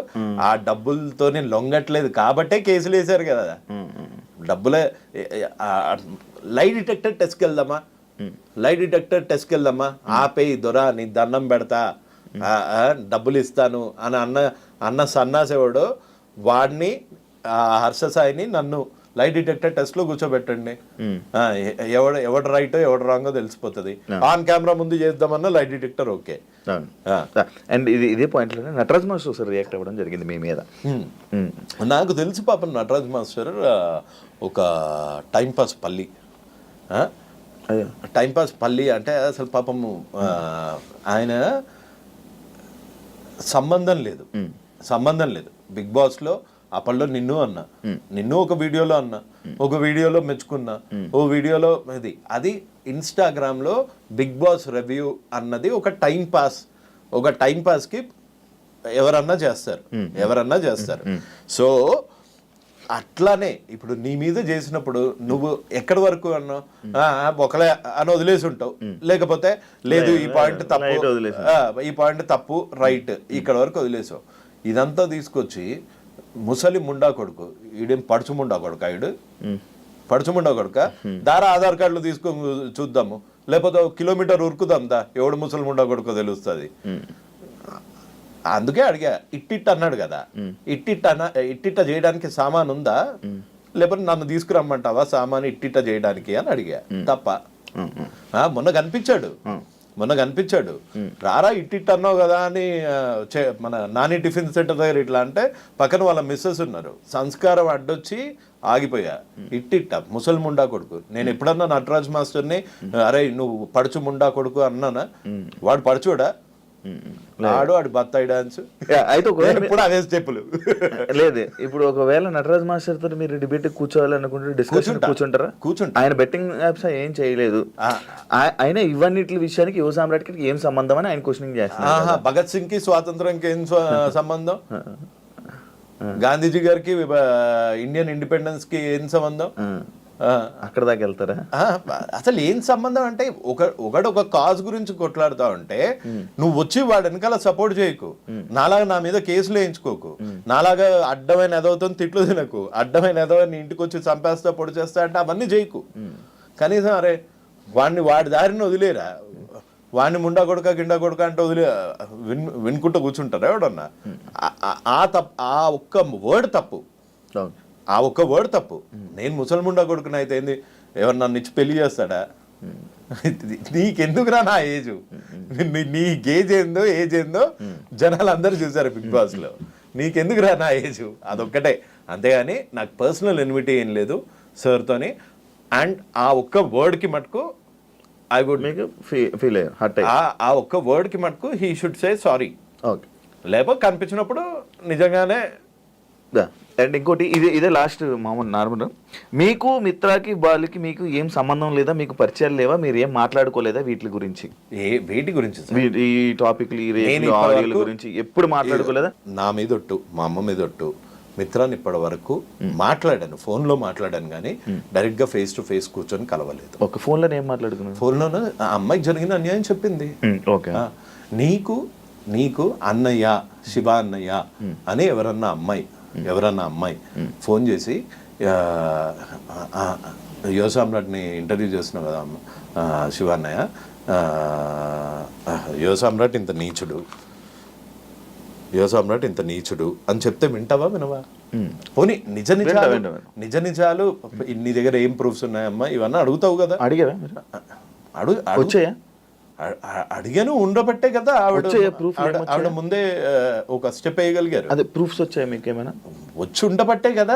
ఆ డబ్బులతో నేను లొంగట్లేదు కాబట్టే కేసులు వేశారు కదా. డబ్బులే లై డిటెక్టర్ టెస్ట్కి వెళ్దామా, లై డిటెక్టర్ టెస్ట్కి వెళ్దామా, ఆపేయి దొరా నీ దండం పెడతా, డబ్బులు ఇస్తాను అని అన్న సన్నాసేవాడు వాడిని, హర్ష సాయిని నన్ను లై డిటెక్టర్ టెస్ట్ లో కూర్చోబెట్టండి, ఎవడు రైటో ఎవడు రాంగో తెలిసిపోతుంది. ఆన్ కెమెరా ముందు చేద్దామన్నా లై డిటెక్టర్ ఓకే. అండ్ ఇదే పాయింట్ లోనే నటరాజ్ మాస్టర్ ఒకసారి రియాక్ట్ అవ్వడం జరిగింది మీ మీద. నాకు తెలిసి పాపం నటరాజ్ మాస్టర్ ఒక టైంపాస్ పల్లి, టైంపాస్ పల్లి అంటే అసలు పాపము ఆయన సంబంధం లేదు బిగ్ బాస్ లో. అప్పట్లో నిన్ను ఒక వీడియోలో అన్నా, ఒక వీడియోలో మెచ్చుకున్నా, ఓ వీడియోలో అది ఇన్స్టాగ్రామ్ లో బిగ్ బాస్ రివ్యూ అన్నది ఒక టైం పాస్ కి ఎవరన్నా చేస్తారు. సో అట్లానే ఇప్పుడు నీ మీద చేసినప్పుడు నువ్వు ఎక్కడి వరకు అన్నావు, ఒకలే అని వదిలేసి ఉంటావు, లేకపోతే లేదు ఈ పాయింట్ తప్పు రైట్ ఇక్కడ వరకు వదిలేసావు. ఇదంతా తీసుకొచ్చి ముసలి ముండా కొడుకు, ఈడేం పడుచు ముండా కొడుక దారా ఆధార్ కార్డులు తీసుకొని చూద్దాము, లేకపోతే కిలోమీటర్ ఉరుకుదాం దా, ఎవడు ముసలి ముండా కొడుకో తెలుస్తుంది. అందుకే అడిగా, ఇట్టిట్ అన్నాడు కదా, ఇట్టిట్ట చేయడానికి సామాన్ ఉందా, లేకపోతే నన్ను తీసుకురమ్మంటావా సామాన్ ఇట్టిట్ట చేయడానికి అని అడిగా. తప్ప మొన్న కనిపించాడు రారా ఇట్టిట్ అన్నావు కదా అని, మన నాని టిఫిన్ సెంటర్ దగ్గర ఇట్లా అంటే పక్కన వాళ్ళ మిస్సెస్ ఉన్నారు, సంస్కారం అడ్డొచ్చి ఆగిపోయా. ఇట్టిట్ట ముసలి ముండా కొడుకు. నేను ఎప్పుడన్నా నటరాజ్ మాస్టర్ని అరే నువ్వు పడుచు ముండా కొడుకు అన్నానా? వాడు పడుచుడా, ఆడు బత్తాయి డాన్స్ అయితే ఇప్పుడు అవే స్టెప్పులు లేదు. ఇప్పుడు ఒకవేళ నటరాజ్ మాస్టర్ తో మీరు డిబేట్ కూర్చోవాలనుకుంటే డిస్కషన్ కూర్చుంటారా? ఆయన బెట్టింగ్ యాప్స్ ఏం చేయలేదు, ఆయన ఇవన్నిటి విషయానికి యువ సామ్రాట్కి ఏం సంబంధం అని ఆయన క్వశ్చనింగ్ చేస్తారు. భగత్ సింగ్ కి స్వాతంత్రంకి ఏం సంబంధం, గాంధీజీ గారికి ఇండియన్ ఇండిపెండెన్స్ కి ఏం సంబంధం, అక్కడ దాకా వెళ్తారా? అసలు ఏం సంబంధం అంటే ఒకడు ఒక కాజ్ గురించి కొట్లాడుతా ఉంటే నువ్వు వచ్చి వాడు వెనకాల సపోర్ట్ చేయకు, నాలాగా నా మీద కేసులు వేయించుకోకు, నాలాగా అడ్డమైన ఎదవుతో తిట్లు తినకు, అడ్డమైన ఎదవ నీ ఇంటికి వచ్చి చంపేస్తా పొడి చేస్తా అంటే అవన్నీ చేయకు. కనీసం అరే వాడి దారిని వదిలేరా, వాడిని ముండా కొడుక గిండా కొడుక అంటే వినుకుంటూ కూర్చుంటారా ఎవడన్నా? ఆ ఒక్క వర్డ్ తప్పు. నేను ముసల్ముండా కొడుకుని అయితే ఏంది, ఎవరు నన్ను ఇచ్చి పెళ్లి చేస్తాడా? నీకెందుకురా నా ఏజ్, నీ ఏజ్ ఏందో జనాలు అందరూ చూసారు బిగ్ బాస్ లో, నీకెందుకురా నా ఏజ్, అదొక్కటే. అంతేగాని నాకు పర్సనల్ ఎన్విటీ ఏం లేదు సార్తోని. అండ్ ఆ ఒక్క వర్డ్కి మటుకు ఐ వుడ్ మేక్ ఫీల్ ఆ ఒక్క వర్డ్కి మటుకు హీ షుడ్ సే సారీ. లేకపోతే కనిపించినప్పుడు నిజంగానే. అండ్ ఇంకోటి ఇదే లాస్ట్ మామూలు నార్మల్, మీకు మిత్రాకి వాళ్ళకి మీకు ఏం సంబంధం లేదా, మీకు పరిచయాలు లేవా, మీరు ఏం మాట్లాడుకోలేదా వీటి గురించి? వేటి గురించి? ఈ టాపిక్ గురించి ఎప్పుడు మాట్లాడుకోలేదా? నా మీద ఒట్టు, మా అమ్మ మీద ఒట్టు, మిత్రాన్ని ఇప్పటి వరకు మాట్లాడాను, ఫోన్లో మాట్లాడాను కానీ డైరెక్ట్ గా ఫేస్ టు ఫేస్ కూర్చొని కలవలేదు. ఒక ఫోన్లో ఏం మాట్లాడుకున్నాను? ఫోన్లోనే ఆ అమ్మాయికి జరిగిన అన్యాయం చెప్పింది. నీకు అన్నయ్య, శివ అన్నయ్య అని ఎవరన్నా అమ్మాయి ఫోన్ చేసి, యువ సామ్రాట్ని ఇంటర్వ్యూ చేస్తున్నావు కదా శివ అన్నయ్య, యువ సామ్రాట్ ఇంత నీచుడు అని చెప్తే వినవా? పోనీ నిజ నిజాలు నీ దగ్గర ఏం ప్రూఫ్స్ ఉన్నాయమ్మా ఇవన్నీ అడుగుతావు కదా. అడిగారా? వచ్చాయా? అడిగాను, ఉండబట్టే కదా ఆవిడ ముందే ఒక స్టెప్ వేయగలిగారు. అదే ప్రూఫ్స్ వచ్చాయి మీకు ఏమైనా? వచ్చి ఉండబట్టే కదా.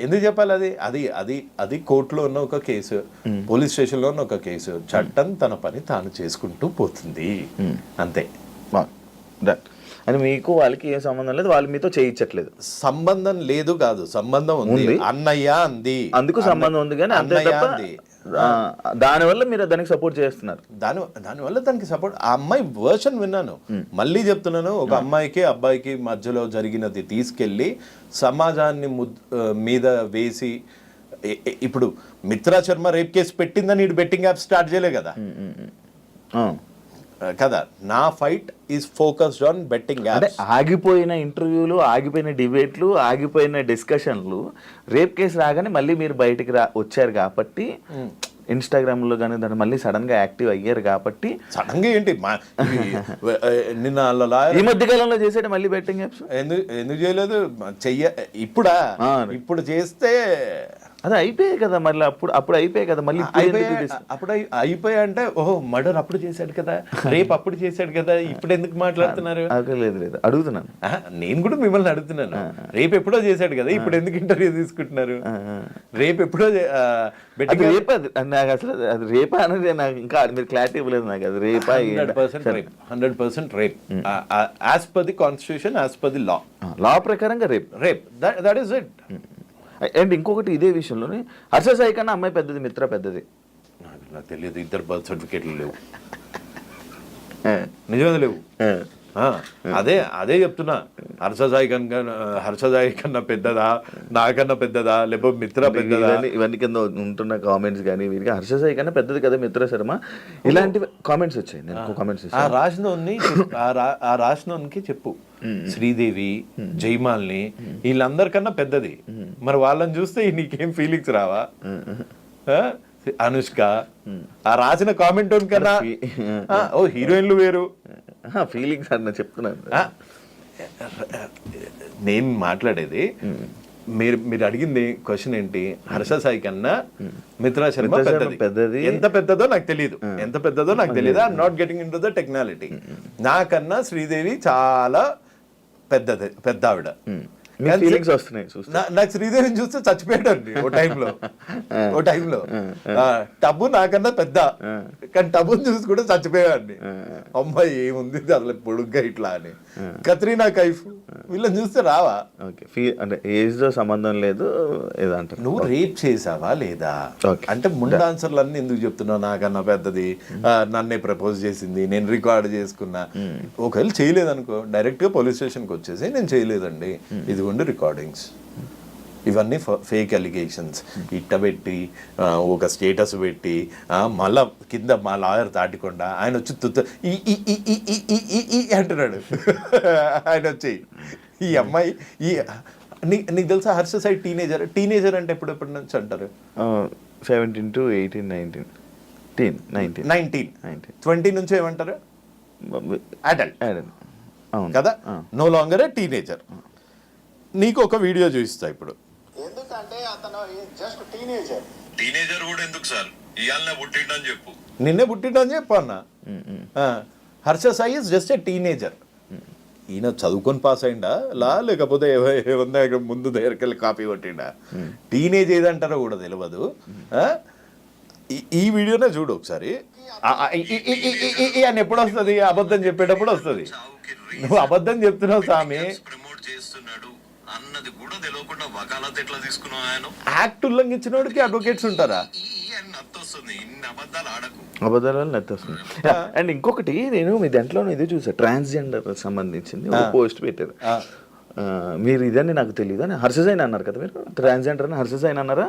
ఎందుకు చెప్పాలి? అది కోర్టులో ఉన్న ఒక కేసు, పోలీస్ స్టేషన్ లో ఉన్న ఒక కేసు. చట్టం తన పని తాను చేసుకుంటూ పోతుంది, అంతే. అని మీకు వాళ్ళకి ఏం సంబంధం లేదు, వాళ్ళు మీతో చేయించట్లేదు? సంబంధం లేదు కాదు, సంబంధం ఉంది. అన్నయ్య అంది, అందుకు సంబంధం ఉంది కానీ అంతే తప్ప దానివల్ల మీరు దానికి సపోర్ట్ చేస్తున్నారు. దానివల్ల దానికి సపోర్ట్. ఆ అమ్మాయి వర్షన్ విన్నాను, మళ్ళీ చెప్తున్నాను. ఒక అమ్మాయికి అబ్బాయికి మధ్యలో జరిగినది తీసుకెళ్ళి సమాజాన్ని మీద వేసి, ఇప్పుడు మిత్రా శర్మ రేప్ కేసు పెట్టిందని ఇటు బెట్టింగ్ యాప్ స్టార్ట్ చేయలే కదా కదా. నా fight is focused on betting అంటే యాప్స్. ఆగిపోయిన ఇంటర్వ్యూలు, ఆగిపోయిన డిబేట్లు, ఆగిపోయిన డిస్కషన్లు రేప్ కేసు రాగానే మళ్ళీ మీరు బయటికి వచ్చారు కాబట్టి, ఇన్స్టాగ్రామ్ లో కానీ దాన్ని మళ్ళీ సడన్ గా యాక్టివ్ అయ్యారు కాబట్టి. సడన్ గా ఏంటి నిన్న ఈ మధ్య కాలంలో చేసేట మళ్ళీ బెట్టింగ్ యాప్స్ ఎందుకు చేయలేదు? ఇప్పుడు చేస్తే అది అయిపోయాయి కదా, మళ్ళీ అప్పుడు అయిపోయాయి కదా, మళ్ళీ అప్పుడు అయిపోయా అంటే ఓహో మర్డర్ అప్పుడు చేశాడు కదా, రేపు అప్పుడు చేశాడు కదా, ఇప్పుడు ఎందుకు మాట్లాడుతున్నారు? లేదు లేదు అడుగుతున్నాను, నేను కూడా మిమ్మల్ని అడుగుతున్నాను. రేపు ఎప్పుడో చేశాడు కదా, ఇప్పుడు ఎందుకు ఇంటర్వ్యూ తీసుకుంటున్నారు? రేపు ఎప్పుడో రేపా? నాకు అసలు అది రేపా అనేది నాకు ఇంకా మీరు క్లారిటీ ఇవ్వలేదు నాకు. అది రేపా? 100% rape as per the constitution, as per the law ప్రకారంగా rape that is it. And ఇంకొకటి ఇదే విషయంలోనే హర్ష సాయి కన్నా అమ్మాయి పెద్దది, మిత్ర పెద్దది. నాకు తెలియదు, ఇద్దరు బర్త్ సర్టిఫికేట్లు లేవు, నిజమే లేవు. అదే చెప్తున్నా. హర్ష సాయి కన్నా పెద్దదా, నాకన్నా పెద్దదా, లేకపోతే మిత్ర పెద్దదా? ఇవన్నీ కింద ఉంటున్న కామెంట్స్ కానీ వీరికి హర్ష సాయి కన్నా పెద్దది కదా మిత్ర శర్మ, ఇలాంటి కామెంట్స్ వచ్చాయి. నేను కామెంట్స్ ఆ రాసినోనికి చెప్పు, శ్రీదేవి, జైమాల్ని వీళ్ళందరికన్నా పెద్దది. మరి వాళ్ళని చూస్తే నీకేం ఫీలింగ్స్ రావా? అనుష్క ఆ రాసిన కామెంట్ కన్నా ఓ హీరోయిన్లు వేరు ఫీలింగ్స్ అన్న చెప్తున్నాను. నేను మాట్లాడేది మీరు అడిగింది క్వశ్చన్ ఏంటి? హర్ష సాయి కన్నా మిత్రా శర్మ పెద్దది. ఎంత పెద్దదో నాకు తెలియదు, I'm not getting in to the technicality. నాకన్నా శ్రీదేవి చాలా పెద్ద ఆవిడ. నాకు శ్రీదేవిని చూస్తే చచ్చిపోయాడండి ఓ టైంలో. టబ్బు నాకన్నా పెద్ద, కానీ టబ్బుని చూసి కూడా చచ్చిపోయాడండి. అమ్మాయి ఏముంది అసలు పొడుగ్గా ఇట్లా అని. కత్రీనా కైఫ్ వీళ్ళని చూస్తే రావా? అంటే ఏజ్ తో సంబంధం లేదు ఏదంటారు. నువ్వు రేప్ చేసావా లేదా అంటే ముందు ఆన్సర్లు అన్ని ఎందుకు చెప్తున్నావు? నాకన్నా పెద్దది, నన్నే ప్రపోజ్ చేసింది, నేను రికార్డ్ చేసుకున్నా. ఒకవేళ చేయలేదనుకో, డైరెక్ట్ గా పోలీస్ స్టేషన్కి వచ్చేసి నేను చేయలేదండి, ఇది రికార్డింగ్స్, ఇవన్నీ ఫేక్ అలిగేషన్స్ ఇట్టబెట్టి ఒక స్టేటస్ పెట్టి మళ్ళా కింద మా లాయర్ దాటికుండా ఆయన వచ్చి అంటున్నాడు. ఆయన వచ్చి ఈ అమ్మాయి నీకు తెలుసా హర్ష సాయి టీనేజర్ అంటే ఎప్పుడు నుంచి అంటారు? 17 to 18, 19. 20 నుంచి ఏమంటారు? అడల్ట్ కదా, నో లాంగర్ ఏ టీనేజర్. నీకు ఒక వీడియో చూపిస్తా ఇప్పుడు. ఎందుకంటే అతను జస్ట్ టీనేజర్ కూడా ఎందుకు సార్ ఇయాలనే పుట్టిండని చెప్పు, నిన్నే పుట్టిండని చెప్పు అన్న. Harsha Sai is just a teenager. ఈయన చదువుకొని పాస్ అయిందా లేకపోతే ముందు దగ్గరికి వెళ్ళి కాపీ కొట్టిండా? టీనేజ్ ఏదంటారో కూడా తెలియదు. ఈ వీడియోనే చూడు ఒకసారి. అని ఎప్పుడు వస్తుంది? అబద్ధం చెప్పేటప్పుడు వస్తుంది. నువ్వు అబద్ధం చెప్తున్నావు స్వామి. చేస్తున్నాడు అన్నది కూడా తెలియకుండా వకాలత్ ఎట్లా తీసుకున్నావు? ఆయన యాక్ట్ ఉల్లంఘించినోడికి అడ్వకేట్స్ ఉంటారా? అబద్ధాలు నెత్తొస్తుంది. అండ్ ఇంకొకటి నేను మీ దాంట్లో ఇది చూసా, ట్రాన్స్జెండర్ సంబంధించింది ఒక పోస్ట్ పెట్టారు. మీరు ఇదని నాకు తెలియదు అని హర్ష సాయి అన్నారు కదా, మీరు ట్రాన్స్జెండర్ అని హర్ష సాయి అన్నారా?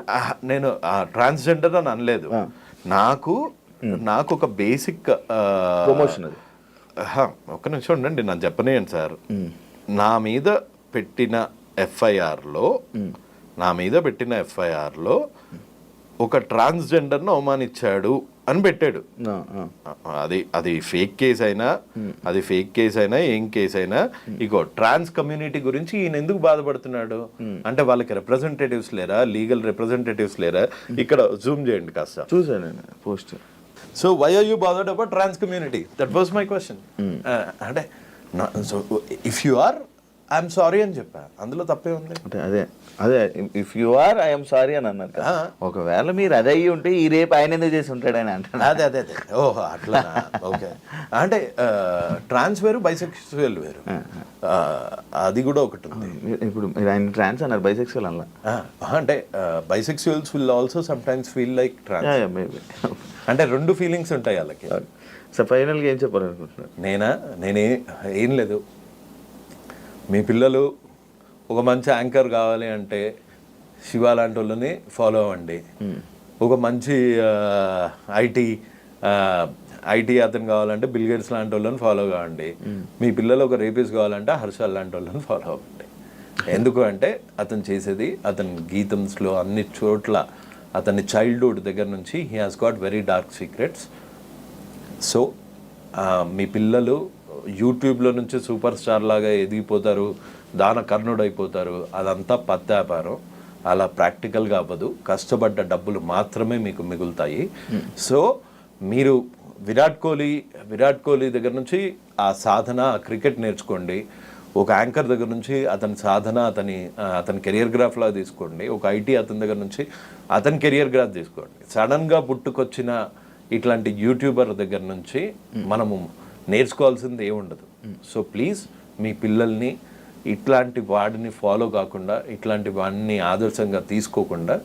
నేను ట్రాన్స్జెండర్ అని అనలేదు. నాకు ఒక బేసిక్ ప్రమోషన్ అది. ఒక్క నిమిషం ఉండండి, నాకు చెప్పనేయండి సార్. నా మీద పెట్టిన ఎఫ్ఐఆర్లో ఒక ట్రాన్స్జెండర్ను అవమానించాడు అని పెట్టాడు. అది ఫేక్ కేసు అయినా ఏం కేసు అయినా ఇగో ట్రాన్స్ కమ్యూనిటీ గురించి ఈయన ఎందుకు బాధపడుతున్నాడు అంటే వాళ్ళకి రిప్రజెంటేటివ్స్ లేరా, లీగల్ రిప్రజెంటేటివ్స్ లేరా? ఇక్కడ జూమ్ చేయండి కాస్త. చూసాను post. So why are you bothered about trans community? That was my question. అంటే so if you are I'm sorry అని చెప్పా, అందులో తప్పే ఉంది. అంటే అదే అదే if you are I'm sorry అని అన్నారు కదా. ఒకవేళ మీరు అదే అయ్యి ఉంటే ఈ రేపు ఆయన ఎందుకు చేసి ఉంటాడు అని అంటాను. అదే అదే అదే ఓహో అట్లా ఓకే. అంటే ట్రాన్స్ వేరు బైసెక్చువల్ వేరు, అది కూడా ఒకటి ఉంది. ఇప్పుడు మీరు ఆయన ట్రాన్స్ అన్నారు, బైసెక్సువల్ అలా. అంటే bisexuals will also sometimes feel like trans. Maybe అంటే రెండు ఫీలింగ్స్ ఉంటాయి వాళ్ళకి. సో ఫైనల్గా ఏం చెప్పాలనుకుంటున్నారు? నేనే ఏం లేదు, మీ పిల్లలు ఒక మంచి యాంకర్ కావాలి అంటే శివ లాంటి వాళ్ళని ఫాలో అవ్వండి. ఒక మంచి ఐటీ అతను కావాలంటే బిల్ గేట్స్ లాంటి వాళ్ళని ఫాలో కావండి. మీ పిల్లలు ఒక రేపిస్ట్ కావాలంటే హర్షల్ లాంటి వాళ్ళని ఫాలో అవ్వండి. ఎందుకు అంటే అతను చేసేది, అతని గీతంస్లో అన్ని చోట్ల అతని చైల్డ్హుడ్ దగ్గర నుంచి he has got very dark secrets. So మీ పిల్లలు యూట్యూబ్లో నుంచి సూపర్ స్టార్ లాగా ఎదిగిపోతారు, దాన కర్ణుడు అయిపోతారు, అదంతా పత్తి వ్యాపారం. అలా ప్రాక్టికల్గా అవ్వదు, కష్టపడ్డ డబ్బులు మాత్రమే మీకు మిగులుతాయి. సో మీరు విరాట్ కోహ్లీ దగ్గర నుంచి ఆ సాధన, ఆ క్రికెట్ నేర్చుకోండి. ఒక యాంకర్ దగ్గర నుంచి అతని సాధన, అతని కెరియర్ గ్రాఫ్ లాగా తీసుకోండి. ఒక ఐటీ అతని దగ్గర నుంచి అతని కెరియర్ గ్రాఫ్ తీసుకోండి. సడన్గా పుట్టుకొచ్చిన ఇట్లాంటి యూట్యూబర్ దగ్గర నుంచి మనము నేర్చుకోవాల్సింది ఏముండదు. సో ప్లీజ్ మీ పిల్లల్ని ఇట్లాంటి వాడిని ఫాలో కాకుండా, ఇట్లాంటి వాడిని ఆదర్శంగా తీసుకోకుండా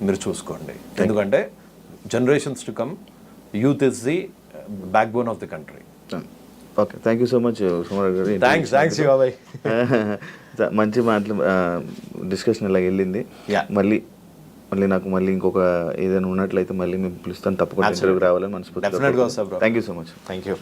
మీరు చూసుకోండి. ఎందుకంటే generations to come, youth is the backbone of the country. Okay, thank you so much Sumar గారు. థ్యాంక్స్ బాబాయ్. మంచి మాటలు డిస్కషన్ ఇలా వెళ్ళింది. మళ్ళీ నాకు ఇంకొక ఏదైనా ఉన్నట్లయితే మళ్ళీ మేము పిలుస్తాను, తప్పకుండా ఇంటర్వ్యూకి రావాలని మనస్ఫూర్తిగా. డెఫినెట్గా వస్తా bro. Thank you so much. Thank you.